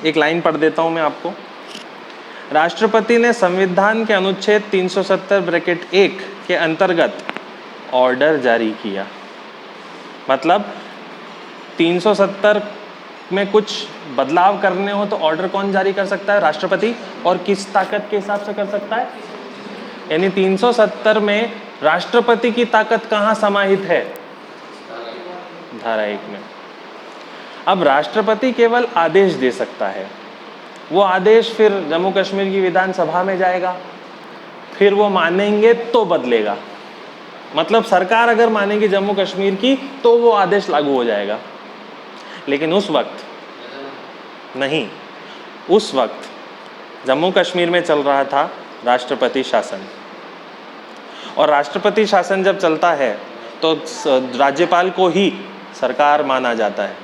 एक लाइन पढ़ देता हूं मैं आपको। राष्ट्रपति ने संविधान के अनुच्छेद 370(1) के अंतर्गत ऑर्डर जारी किया। मतलब 370 में कुछ बदलाव करने हो तो ऑर्डर कौन जारी कर सकता है? राष्ट्रपति। और किस ताकत के हिसाब से कर सकता है? यानी 370 में राष्ट्रपति की ताकत कहाँ समाहित है? धारा 1 में। अब राष्ट्रपति केवल आदेश दे सकता है, वो आदेश फिर जम्मू कश्मीर की विधानसभा में जाएगा, फिर वो मानेंगे तो बदलेगा। मतलब सरकार अगर मानेगी जम्मू कश्मीर की तो वो आदेश लागू हो जाएगा। लेकिन उस वक्त नहीं, उस वक्त जम्मू कश्मीर में चल रहा था राष्ट्रपति शासन, और राष्ट्रपति शासन जब चलता है तो राज्यपाल को ही सरकार माना जाता है।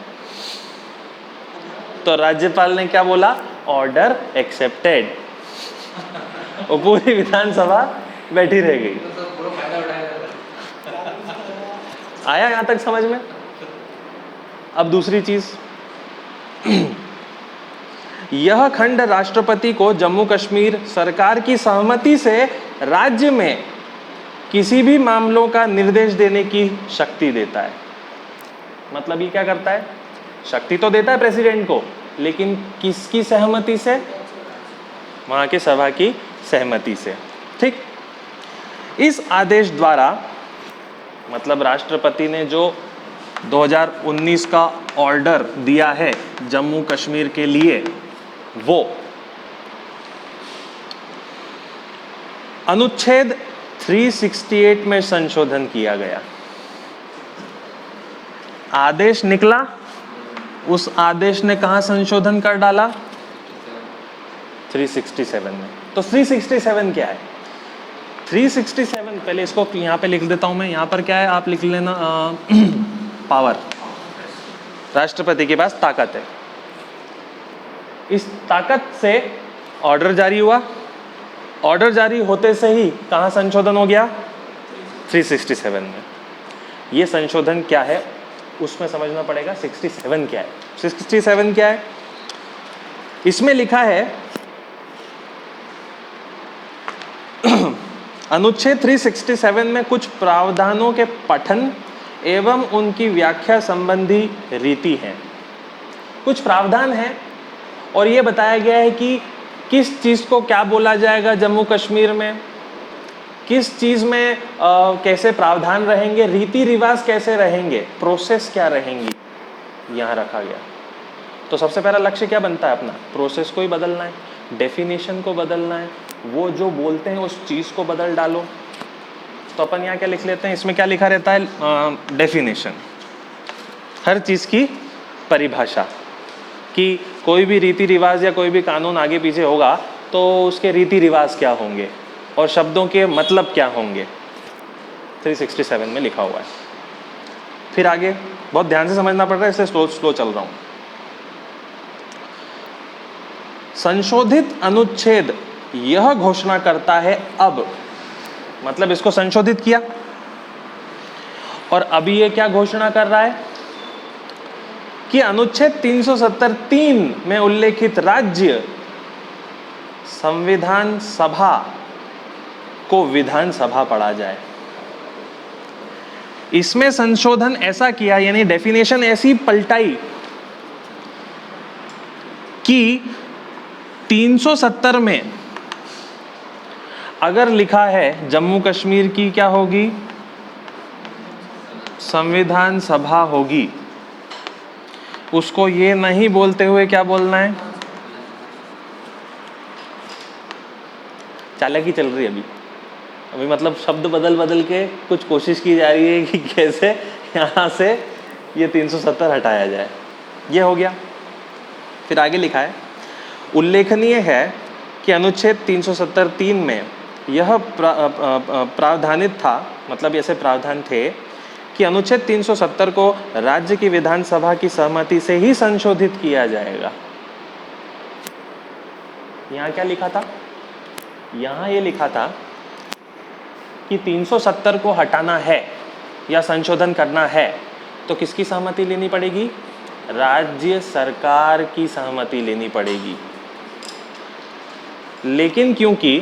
तो राज्यपाल ने क्या बोला? Order accepted. वो पूरी विधानसभा बैठी रह गई। आया यहां तक समझ में? अब दूसरी चीज, यह खंड राष्ट्रपति को जम्मू कश्मीर सरकार की सहमति से राज्य में किसी भी मामलों का निर्देश देने की शक्ति देता है। मतलब ये क्या करता है? शक्ति तो देता है प्रेसिडेंट को, लेकिन किसकी सहमति से? वहां के सभा की सहमति से। ठीक, इस आदेश द्वारा मतलब राष्ट्रपति ने जो 2019 का ऑर्डर दिया है जम्मू कश्मीर के लिए, वो अनुच्छेद 368 में संशोधन किया गया। आदेश निकला, उस आदेश ने कहां संशोधन कर डाला? 367 में। तो 367 क्या है? 367, पहले इसको यहां पे लिख देता हूं मैं। यहां पर क्या है आप लिख लेना, पावर। राष्ट्रपति के पास ताकत है। इस ताकत से ऑर्डर जारी हुआ। ऑर्डर जारी होते से ही कहां संशोधन हो गया? 367 में। ये संशोधन क्या है उसमें समझना पड़ेगा 67 क्या है। 67 क्या है? इसमें लिखा है अनुच्छेद 367 में कुछ प्रावधानों के पठन एवं उनकी व्याख्या संबंधी रीति है। कुछ प्रावधान है और ये बताया गया है कि किस चीज़ को क्या बोला जाएगा जम्मू कश्मीर में, किस चीज़ में कैसे प्रावधान रहेंगे, रीति रिवाज कैसे रहेंगे, प्रोसेस क्या रहेंगी, यहाँ रखा गया। तो सबसे पहला लक्ष्य क्या बनता है अपना? प्रोसेस को ही बदलना है, डेफिनेशन को बदलना है, वो जो बोलते हैं उस चीज़ को बदल डालो। तो अपन यहाँ क्या लिख लेते हैं, इसमें क्या लिखा रहता है? डेफिनेशन, हर चीज़ की परिभाषा, कि कोई भी रीति रिवाज या कोई भी कानून आगे पीछे होगा तो उसके रीति रिवाज क्या होंगे और शब्दों के मतलब क्या होंगे, 367 में लिखा हुआ है। फिर आगे बहुत ध्यान से समझना पड़ रहा है, इसलिए स्लो चल रहा हूँ। संशोधित अनुच्छेद यह घोषणा करता है, अब मतलब इसको संशोधित किया और अभी ये क्या घोषणा कर रहा है कि अनुच्छेद 370(3) में उल्लेखित राज्य संविधान सभा को विधानसभा पढ़ा जाए। इसमें संशोधन ऐसा किया, यानी डेफिनेशन ऐसी पलटाई कि 370 में अगर लिखा है जम्मू कश्मीर की क्या होगी, संविधान सभा होगी, उसको ये नहीं बोलते हुए क्या बोलना है? चालाकी चल रही है अभी मतलब शब्द बदल बदल के कुछ कोशिश की जा रही है कि कैसे यहाँ से ये 370 हटाया जाए। ये हो गया। फिर आगे लिखा है, उल्लेखनीय है कि अनुच्छेद 370(3) में यह प्रावधानित था, मतलब ऐसे प्रावधान थे कि अनुच्छेद 370 को राज्य की विधानसभा की सहमति से ही संशोधित किया जाएगा। यहाँ क्या लिखा था? यहाँ ये लिखा था कि 370 को हटाना है या संशोधन करना है तो किसकी सहमति लेनी पड़ेगी? राज्य सरकार की सहमति लेनी पड़ेगी। लेकिन क्योंकि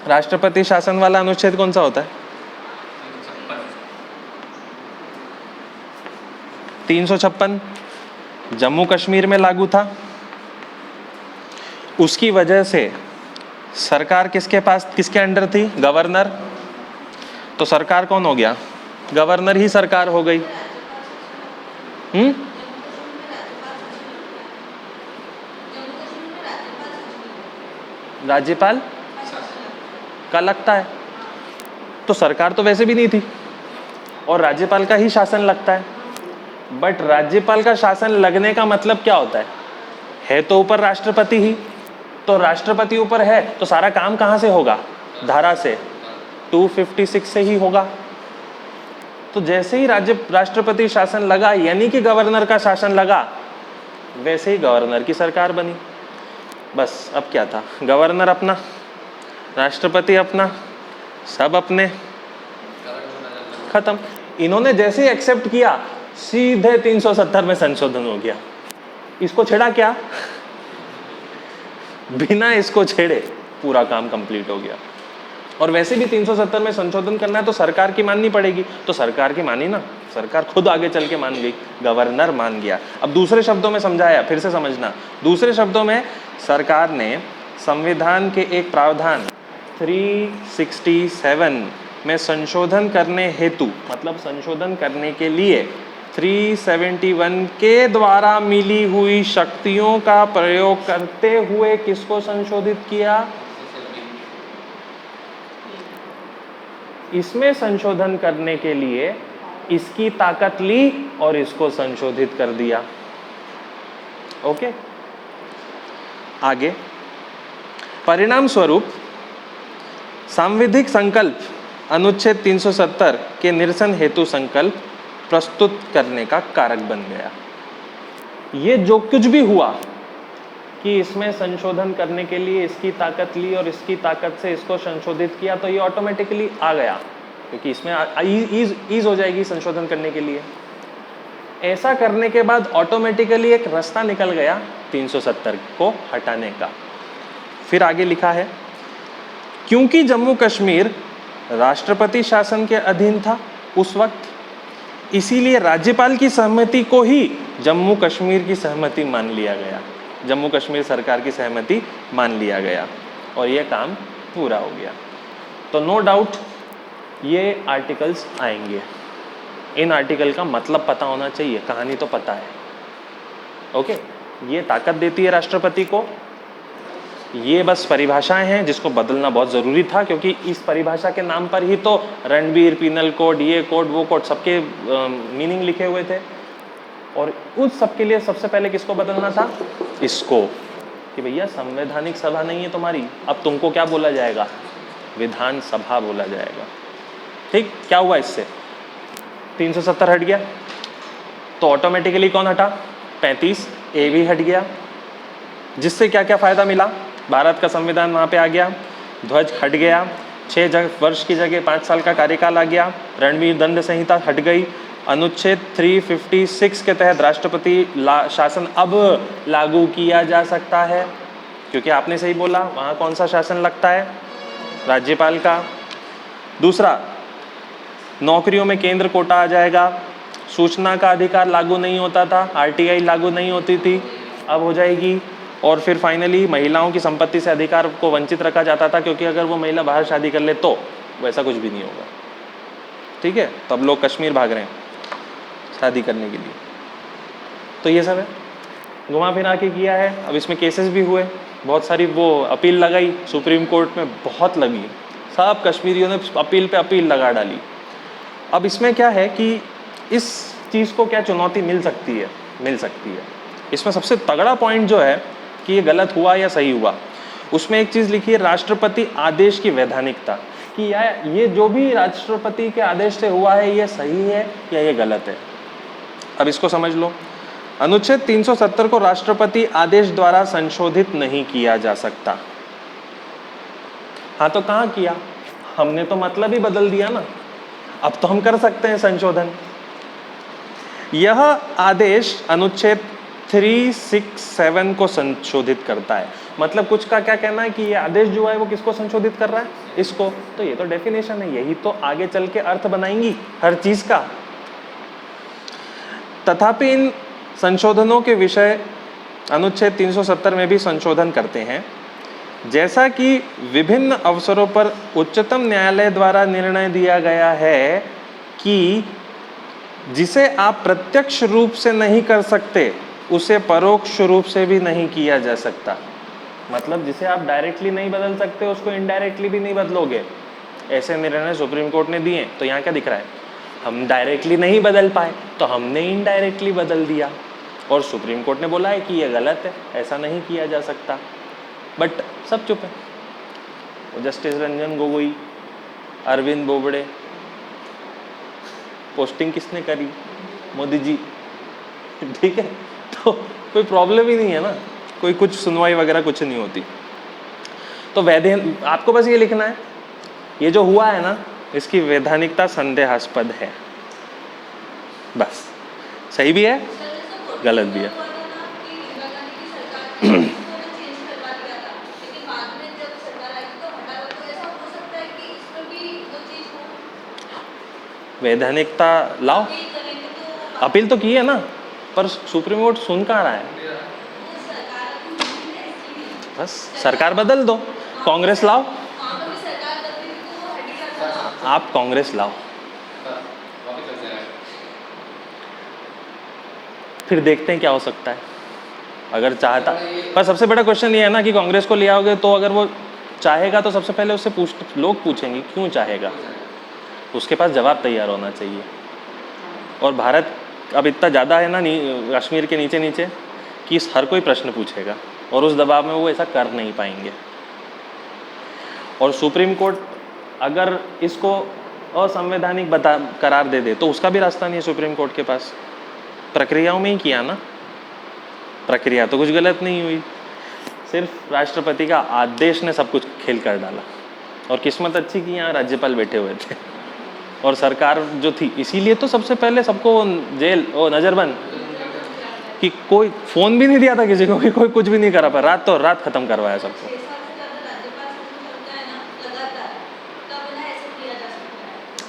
राष्ट्रपति शासन वाला अनुच्छेद कौन सा होता है? 356 जम्मू कश्मीर में लागू था, उसकी वजह से सरकार किसके पास, किसके अंडर थी? गवर्नर। तो सरकार कौन हो गया? गवर्नर ही सरकार हो गई। राज्यपाल का लगता है, तो सरकार तो वैसे भी नहीं थी और राज्यपाल का ही शासन लगता है। बट राज्यपाल का शासन लगने का मतलब क्या होता है तो ऊपर राष्ट्रपति ही, तो राष्ट्रपति ऊपर है तो सारा काम कहाँ से होगा? धारा से, 256 से ही होगा। तो जैसे ही राष्ट्रपति शासन लगा यानी कि गवर्नर का शासन लगा, वैसे ही गवर्नर की सरकार बनी। बस अब क्या था? गवर्नर अपना, राष्ट्रपति अपना, सब अपने, खत्म। इन्होंने जैसे ही एक्सेप्ट किया सीधे 370 में संशोधन हो गया। इसको छेड़ा क्या? बिना इसको छेड़े पूरा काम कंप्लीट हो गया। और वैसे भी 370 में संशोधन करना है तो सरकार की माननी पड़ेगी, तो सरकार की मानी ना, सरकार खुद आगे चल के मान गई, गवर्नर मान गया। अब दूसरे शब्दों में समझाया, फिर से समझना। दूसरे शब्दों में सरकार ने संविधान के एक प्रावधान 367 में संशोधन करने हेतु, मतलब संशोधन करने के लिए 371 के द्वारा मिली हुई शक्तियों का प्रयोग करते हुए किसको संशोधित किया? इसमें संशोधन करने के लिए इसकी ताकत ली और इसको संशोधित कर दिया। ओके, आगे परिणाम स्वरूप सांविधिक संकल्प अनुच्छेद 370 के निरसन हेतु संकल्प प्रस्तुत करने का कारक बन गया। ये जो कुछ भी हुआ कि इसमें संशोधन करने के लिए इसकी ताकत ली और इसकी ताकत से इसको संशोधित किया, तो ये ऑटोमेटिकली आ गया, क्योंकि इसमें ईज हो जाएगी संशोधन करने के लिए। ऐसा करने के बाद ऑटोमेटिकली एक रास्ता निकल गया 370 को हटाने का। फिर आगे लिखा है, क्योंकि जम्मू कश्मीर राष्ट्रपति शासन के अधीन था उस वक्त, इसीलिए राज्यपाल की सहमति को ही जम्मू कश्मीर की सहमति मान लिया गया, जम्मू कश्मीर सरकार की सहमति मान लिया गया और ये काम पूरा हो गया। तो नो डाउट ये आर्टिकल्स आएंगे, इन आर्टिकल का मतलब पता होना चाहिए, कहानी तो पता है। ओके, ये ताकत देती है राष्ट्रपति को। ये बस परिभाषाएं हैं जिसको बदलना बहुत ज़रूरी था, क्योंकि इस परिभाषा के नाम पर ही तो रणबीर, पीनल कोड, ये कोड, वो कोड, सबके मीनिंग लिखे हुए थे। और उस सब के लिए सबसे पहले किसको बदलना था? इसको, कि भैया संवैधानिक सभा नहीं है तुम्हारी, अब तुमको क्या बोला जाएगा? विधान सभा बोला जाएगा। ठीक, क्या हुआ इससे? 370 हट गया, तो ऑटोमेटिकली कौन हटा? 35A भी हट गया, जिससे क्या क्या फायदा मिला? भारत का संविधान वहाँ पे आ गया, ध्वज हट गया, 6 वर्ष की जगह 5 साल का कार्यकाल आ गया, रणवीर दंड संहिता हट गई, अनुच्छेद 356 के तहत राष्ट्रपति शासन अब लागू किया जा सकता है, क्योंकि आपने सही बोला, वहाँ कौन सा शासन लगता है? राज्यपाल का। दूसरा, नौकरियों में केंद्र कोटा आ जाएगा, सूचना का अधिकार लागू नहीं होता था, RTI लागू नहीं होती थी, अब हो जाएगी। और फिर फाइनली महिलाओं की संपत्ति से अधिकार को वंचित रखा जाता था, क्योंकि अगर वो महिला बाहर शादी कर ले तो वैसा कुछ भी नहीं होगा। ठीक है, तो अब लोग कश्मीर भाग रहे हैं शादी करने के लिए। तो ये सब है, घुमा फिरा के किया है। अब इसमें केसेस भी हुए, बहुत सारी वो अपील लगाई सुप्रीम कोर्ट में, बहुत लगी, सब कश्मीरियों ने अपील पे अपील लगा डाली। अब इसमें क्या है कि इस चीज़ को क्या चुनौती मिल सकती है? मिल सकती है। इसमें सबसे तगड़ा पॉइंट जो है कि ये गलत हुआ या सही हुआ, उसमें एक चीज़ लिखी है, राष्ट्रपति आदेश की वैधानिकता, कि यार ये जो भी राष्ट्रपति के आदेश से हुआ है ये सही है या ये गलत है। अब इसको समझ लो, अनुच्छेद 370 को राष्ट्रपति आदेश द्वारा संशोधित नहीं किया जा सकता। हाँ, तो कहाँ किया? हमने तो मतलब ही बदल दिया ना, अब तो हम कर सकते हैं संशोधन। यह आदेश अनुच्छेद 367 को संशोधित करता है। मतलब कुछ का क्या कहना है कि ये आदेश जो है वो किसको संशोधित कर रहा है? इसको। तो ये तो डेफिनेशन है, यही तो आगे चल के अर्थ बनाएंगी हर चीज का। तथापि इन संशोधनों के विषय अनुच्छेद 370 में भी संशोधन करते हैं, जैसा कि विभिन्न अवसरों पर उच्चतम न्यायालय द्वारा निर्णय दिया गया है कि जिसे आप प्रत्यक्ष रूप से नहीं कर सकते उसे परोक्ष रूप से भी नहीं किया जा सकता। मतलब जिसे आप डायरेक्टली नहीं बदल सकते उसको इनडायरेक्टली भी नहीं बदलोगे। ऐसे निर्णय सुप्रीम कोर्ट ने दिए। तो यहाँ क्या दिख रहा है? हम डायरेक्टली नहीं बदल पाए तो हमने इनडायरेक्टली बदल दिया, और सुप्रीम कोर्ट ने बोला है कि ये गलत है, ऐसा नहीं किया जा सकता। बट सब चुप है। जस्टिस रंजन गोगोई, अरविंद बोबड़े, पोस्टिंग किसने करी? मोदी जी। ठीक है, तो कोई प्रॉब्लम ही नहीं है ना, कोई कुछ सुनवाई वगैरह कुछ नहीं होती। तो आपको बस ये लिखना है, ये जो हुआ है ना इसकी वैधानिकता संदेहास्पद है, बस। सही भी है, गलत भी है। वैधानिकता लाओ, अपील तो की है ना, पर सुप्रीम कोर्ट सुन कहाँ रहा है? बस सरकार बदल दो, कांग्रेस लाओ, आप कांग्रेस लाओ, फिर देखते हैं क्या हो सकता है। अगर चाहता, पर सबसे बड़ा क्वेश्चन ये है ना कि कांग्रेस को ले आओगे तो अगर वो चाहेगा तो सबसे पहले उससे लोग पूछेंगे क्यों चाहेगा, उसके पास जवाब तैयार होना चाहिए। और भारत अब इतना ज़्यादा है ना कश्मीर के नीचे नीचे कि हर कोई प्रश्न पूछेगा, और उस दबाव में वो ऐसा कर नहीं पाएंगे। और सुप्रीम कोर्ट अगर इसको असंवैधानिक करार दे दे तो उसका भी रास्ता नहीं है सुप्रीम कोर्ट के पास। प्रक्रियाओं में ही किया ना, प्रक्रिया तो कुछ गलत नहीं हुई, सिर्फ राष्ट्रपति का आदेश ने सब कुछ खेल कर डाला। और किस्मत अच्छी कि यहाँ राज्यपाल बैठे हुए थे। और सरकार जो थी, इसीलिए तो सबसे पहले सबको जेल ओ नज़रबंद, कि कोई फ़ोन भी नहीं दिया था किसी को, कि कोई कुछ भी नहीं करा पर रात तो रात ख़त्म करवाया सबको।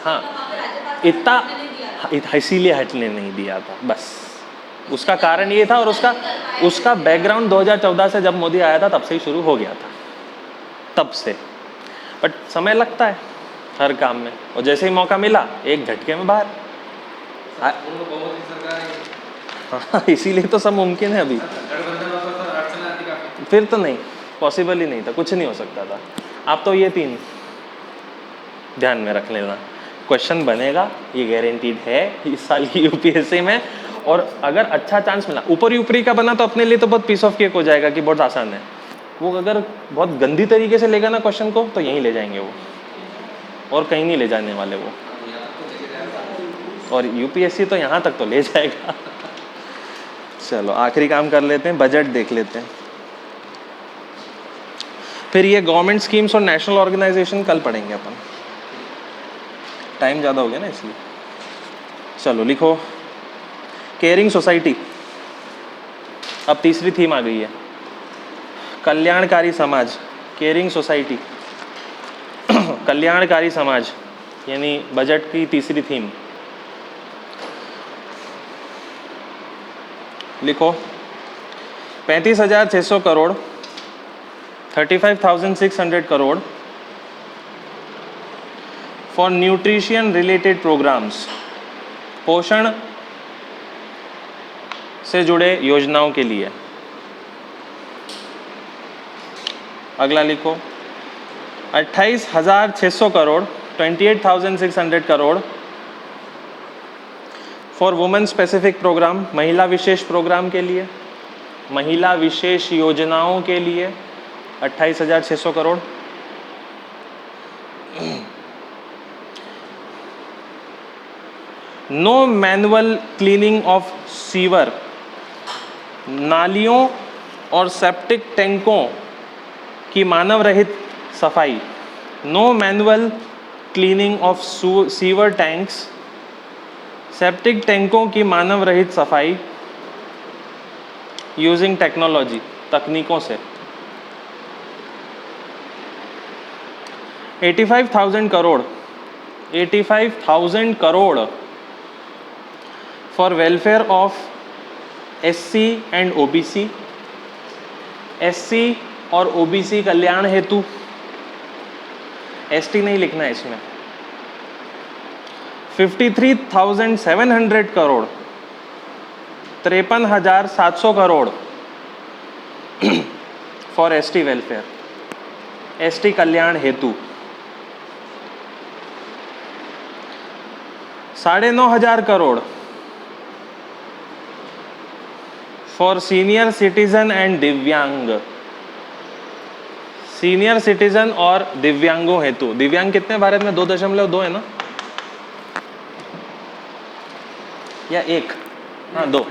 हाँ इतना, इसीलिए हटने नहीं दिया था बस, उसका कारण ये था। और उसका बैकग्राउंड 2014 से जब मोदी आया था तब से ही शुरू हो गया था, तब से। बट समय लगता है हर काम में, और जैसे ही मौका मिला एक झटके में बाहर। हाँ इसीलिए तो सब मुमकिन है अभी। फिर तो नहीं, पॉसिबल ही नहीं था, कुछ नहीं हो सकता था। आप तो ये 3 ध्यान में रख लेना, क्वेश्चन बनेगा ये गारंटीड है इस साल की यूपीएससी में। और अगर अच्छा चांस मिला, ऊपरी ऊपरी का बना तो अपने लिए तो बहुत पीस ऑफ केक हो जाएगा कि बहुत आसान है। वो अगर बहुत गंदी तरीके से लेगा ना क्वेश्चन को, तो यहीं ले जाएंगे वो, और कहीं नहीं ले जाने वाले वो। और यूपीएससी तो यहाँ तक तो ले जाएगा। चलो आखिरी काम कर लेते हैं, बजट देख लेते हैं। फिर ये गवर्नमेंट स्कीम्स और नेशनल ऑर्गेनाइजेशन कल पढ़ेंगे अपन, टाइम ज़्यादा हो गया ना इसलिए। चलो लिखो, केयरिंग सोसाइटी, अब तीसरी थीम आ गई है, कल्याणकारी समाज, केयरिंग सोसाइटी, कल्याणकारी समाज, यानी बजट की तीसरी थीम। लिखो 35,600 crore, 35,600 crore for nutrition related programs, पोषण से जुड़े योजनाओं के लिए। अगला लिखो 28,600 crore, 28,600 crore for women specific program, महिला विशेष प्रोग्राम के लिए, महिला विशेष योजनाओं के लिए 28,600 crore. No manual cleaning of sewer, नालियों और सेप्टिक टैंकों की मानव रहित सफाई। No manual cleaning of sewer tanks, septic टैंकों की मानव रहित सफाई यूजिंग टेक्नोलॉजी, तकनीकों से। 85,000 crore, 85,000 crore for welfare of SC and OBC, SC और ओबीसी कल्याण हेतु, एसटी नहीं लिखना है इसमें। 53,700 crore, 53,700 crore for ST welfare, ST कल्याण हेतु। 9,500 crore for senior citizen and divyang, senior citizen और दिव्यांगों हेतु। दिव्यांग कितने भारत में? 2.2 है ना, या 1? हाँ 2,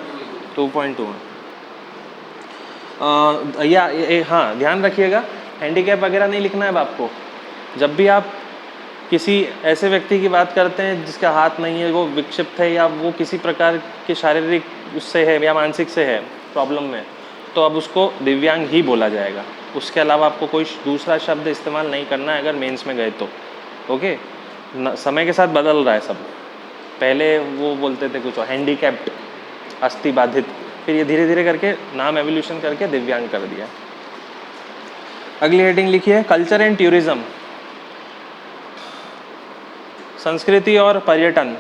2.2। हाँ ध्यान रखिएगा, हैंडीकैप वगैरह नहीं लिखना है आपको। जब भी आप किसी ऐसे व्यक्ति की बात करते हैं जिसका हाथ नहीं है, वो विक्षिप्त है, या वो किसी प्रकार के शारीरिक उससे है या मानसिक से है प्रॉब्लम में, तो अब उसको दिव्यांग ही बोला जाएगा। उसके अलावा आपको कोई दूसरा शब्द इस्तेमाल नहीं करना है अगर मेंस में गए तो। ओके, समय के साथ बदल रहा है सब। पहले वो बोलते थे कुछ हैंडीकैप्ड, अस्थि बाधित, फिर ये धीरे धीरे करके नाम एवोल्यूशन करके दिव्यांग कर दिया। अगली हेडिंग लिखिए, कल्चर एंड टूरिज्म, संस्कृति और पर्यटन।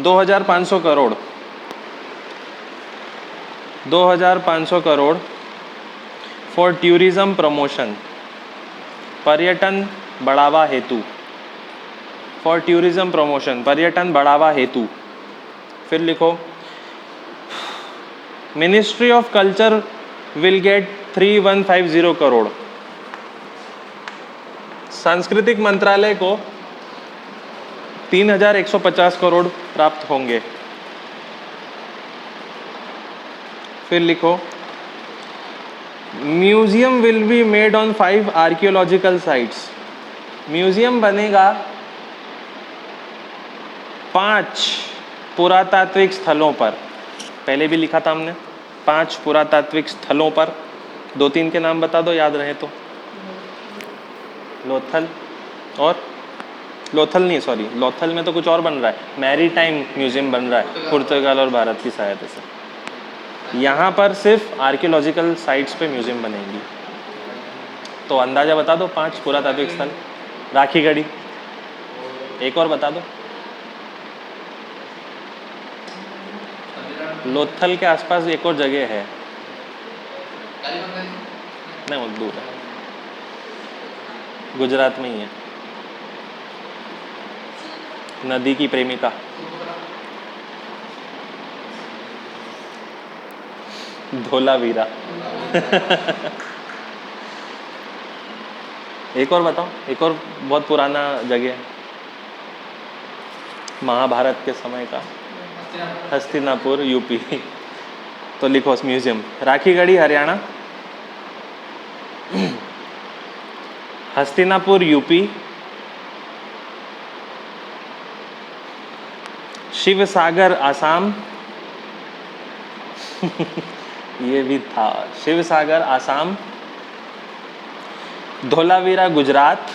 2,500 crore, 2,500 crore for tourism promotion, पर्यटन बढ़ावा हेतु, फॉर टूरिज्म प्रमोशन, पर्यटन बढ़ावा हेतु। फिर लिखो, ministry of culture will get 3,150 crore, सांस्कृतिक मंत्रालय को 3,150 करोड़ प्राप्त होंगे। फिर लिखो, museum will be made on 5 archaeological sites, museum बनेगा 5 पुरातात्विक स्थलों पर। पहले भी लिखा था हमने 5 पुरातात्विक स्थलों पर। 2-3 के नाम बता दो याद रहे तो। लोथल और लोथल नहीं, सॉरी, लोथल में तो कुछ और बन रहा है, मैरीटाइम म्यूजियम बन रहा है पुर्तगाल और भारत की सहायता से। यहाँ पर सिर्फ आर्कियोलॉजिकल साइट्स पे म्यूजियम बनेंगी। तो अंदाजा बता दो 5 पुरातात्विक स्थल। राखी गढ़ी, एक और बता दो। लोथल के आसपास एक और जगह है, नहीं वो दूर है, गुजरात में ही है। नदी की प्रेमिका, धोलावीरा। एक और बताओ, एक और बहुत पुराना जगह है, महाभारत के समय का। हस्तिनापुर यूपी। तो लिखो उस म्यूजियम। राखीगढ़ी हरियाणा, हस्तिनापुर यूपी, शिव सागर आसाम। ये भी था, शिव सागर आसाम, धोलावीरा गुजरात,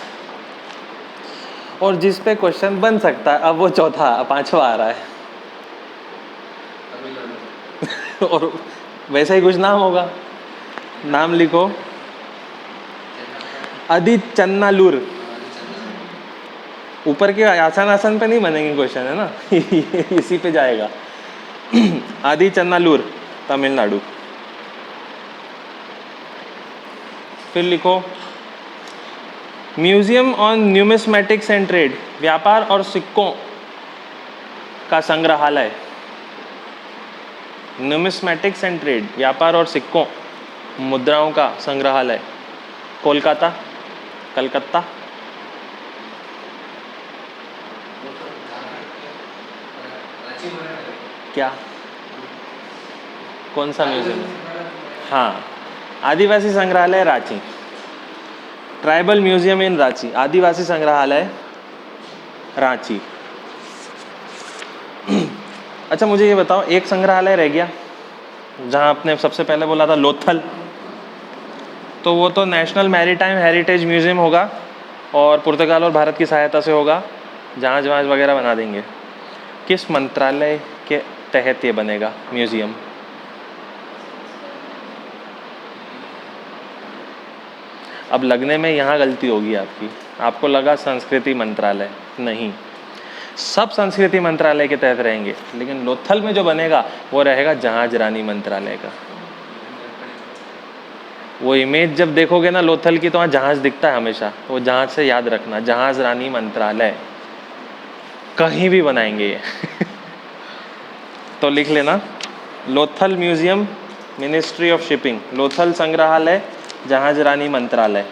और जिस पे क्वेश्चन बन सकता है अब वो चौथा 5वां आ रहा है। और वैसा ही कुछ नाम होगा, नाम लिखो। आदिचन्नालूर। ऊपर के आसान आसान पे नहीं बनेंगे क्वेश्चन, है ना। इसी पे जाएगा। आदिचन्नालूर तमिलनाडु। फिर लिखो museum on numismatics and trade, व्यापार और सिक्कों का संग्रहालय। न्यूमिस्मेटिक्स एंड ट्रेड, व्यापार और सिक्कों, मुद्राओं का संग्रहालय, कोलकाता, कलकत्ता। क्या, कौन सा म्यूजियम? हाँ, आदिवासी संग्रहालय Ranchi, tribal museum in Ranchi, आदिवासी संग्रहालय रांची। अच्छा मुझे ये बताओ, एक संग्रहालय रह गया जहाँ आपने सबसे पहले बोला था लोथल, तो वो तो नेशनल मैरीटाइम हेरिटेज म्यूजियम होगा और पुर्तगाल और भारत की सहायता से होगा, जहाज वहाज वगैरह बना देंगे। किस मंत्रालय के तहत ये बनेगा म्यूजियम? अब लगने में यहाँ गलती होगी आपकी, आपको लगा संस्कृति मंत्रालय, नहीं, सब संस्कृति मंत्रालय के तहत रहेंगे, लेकिन लोथल में जो बनेगा वो रहेगा जहाज रानी मंत्रालय का। वो इमेज जब देखोगे ना लोथल की, तो वहाँ जहाज दिखता है हमेशा, वो जहाज से याद रखना, जहाज रानी मंत्रालय, कहीं भी बनाएंगे ये। तो लिख लेना, Lothal museum, ministry of shipping, Lothal संग्रहालय, जहाज रानी मंत्रालय।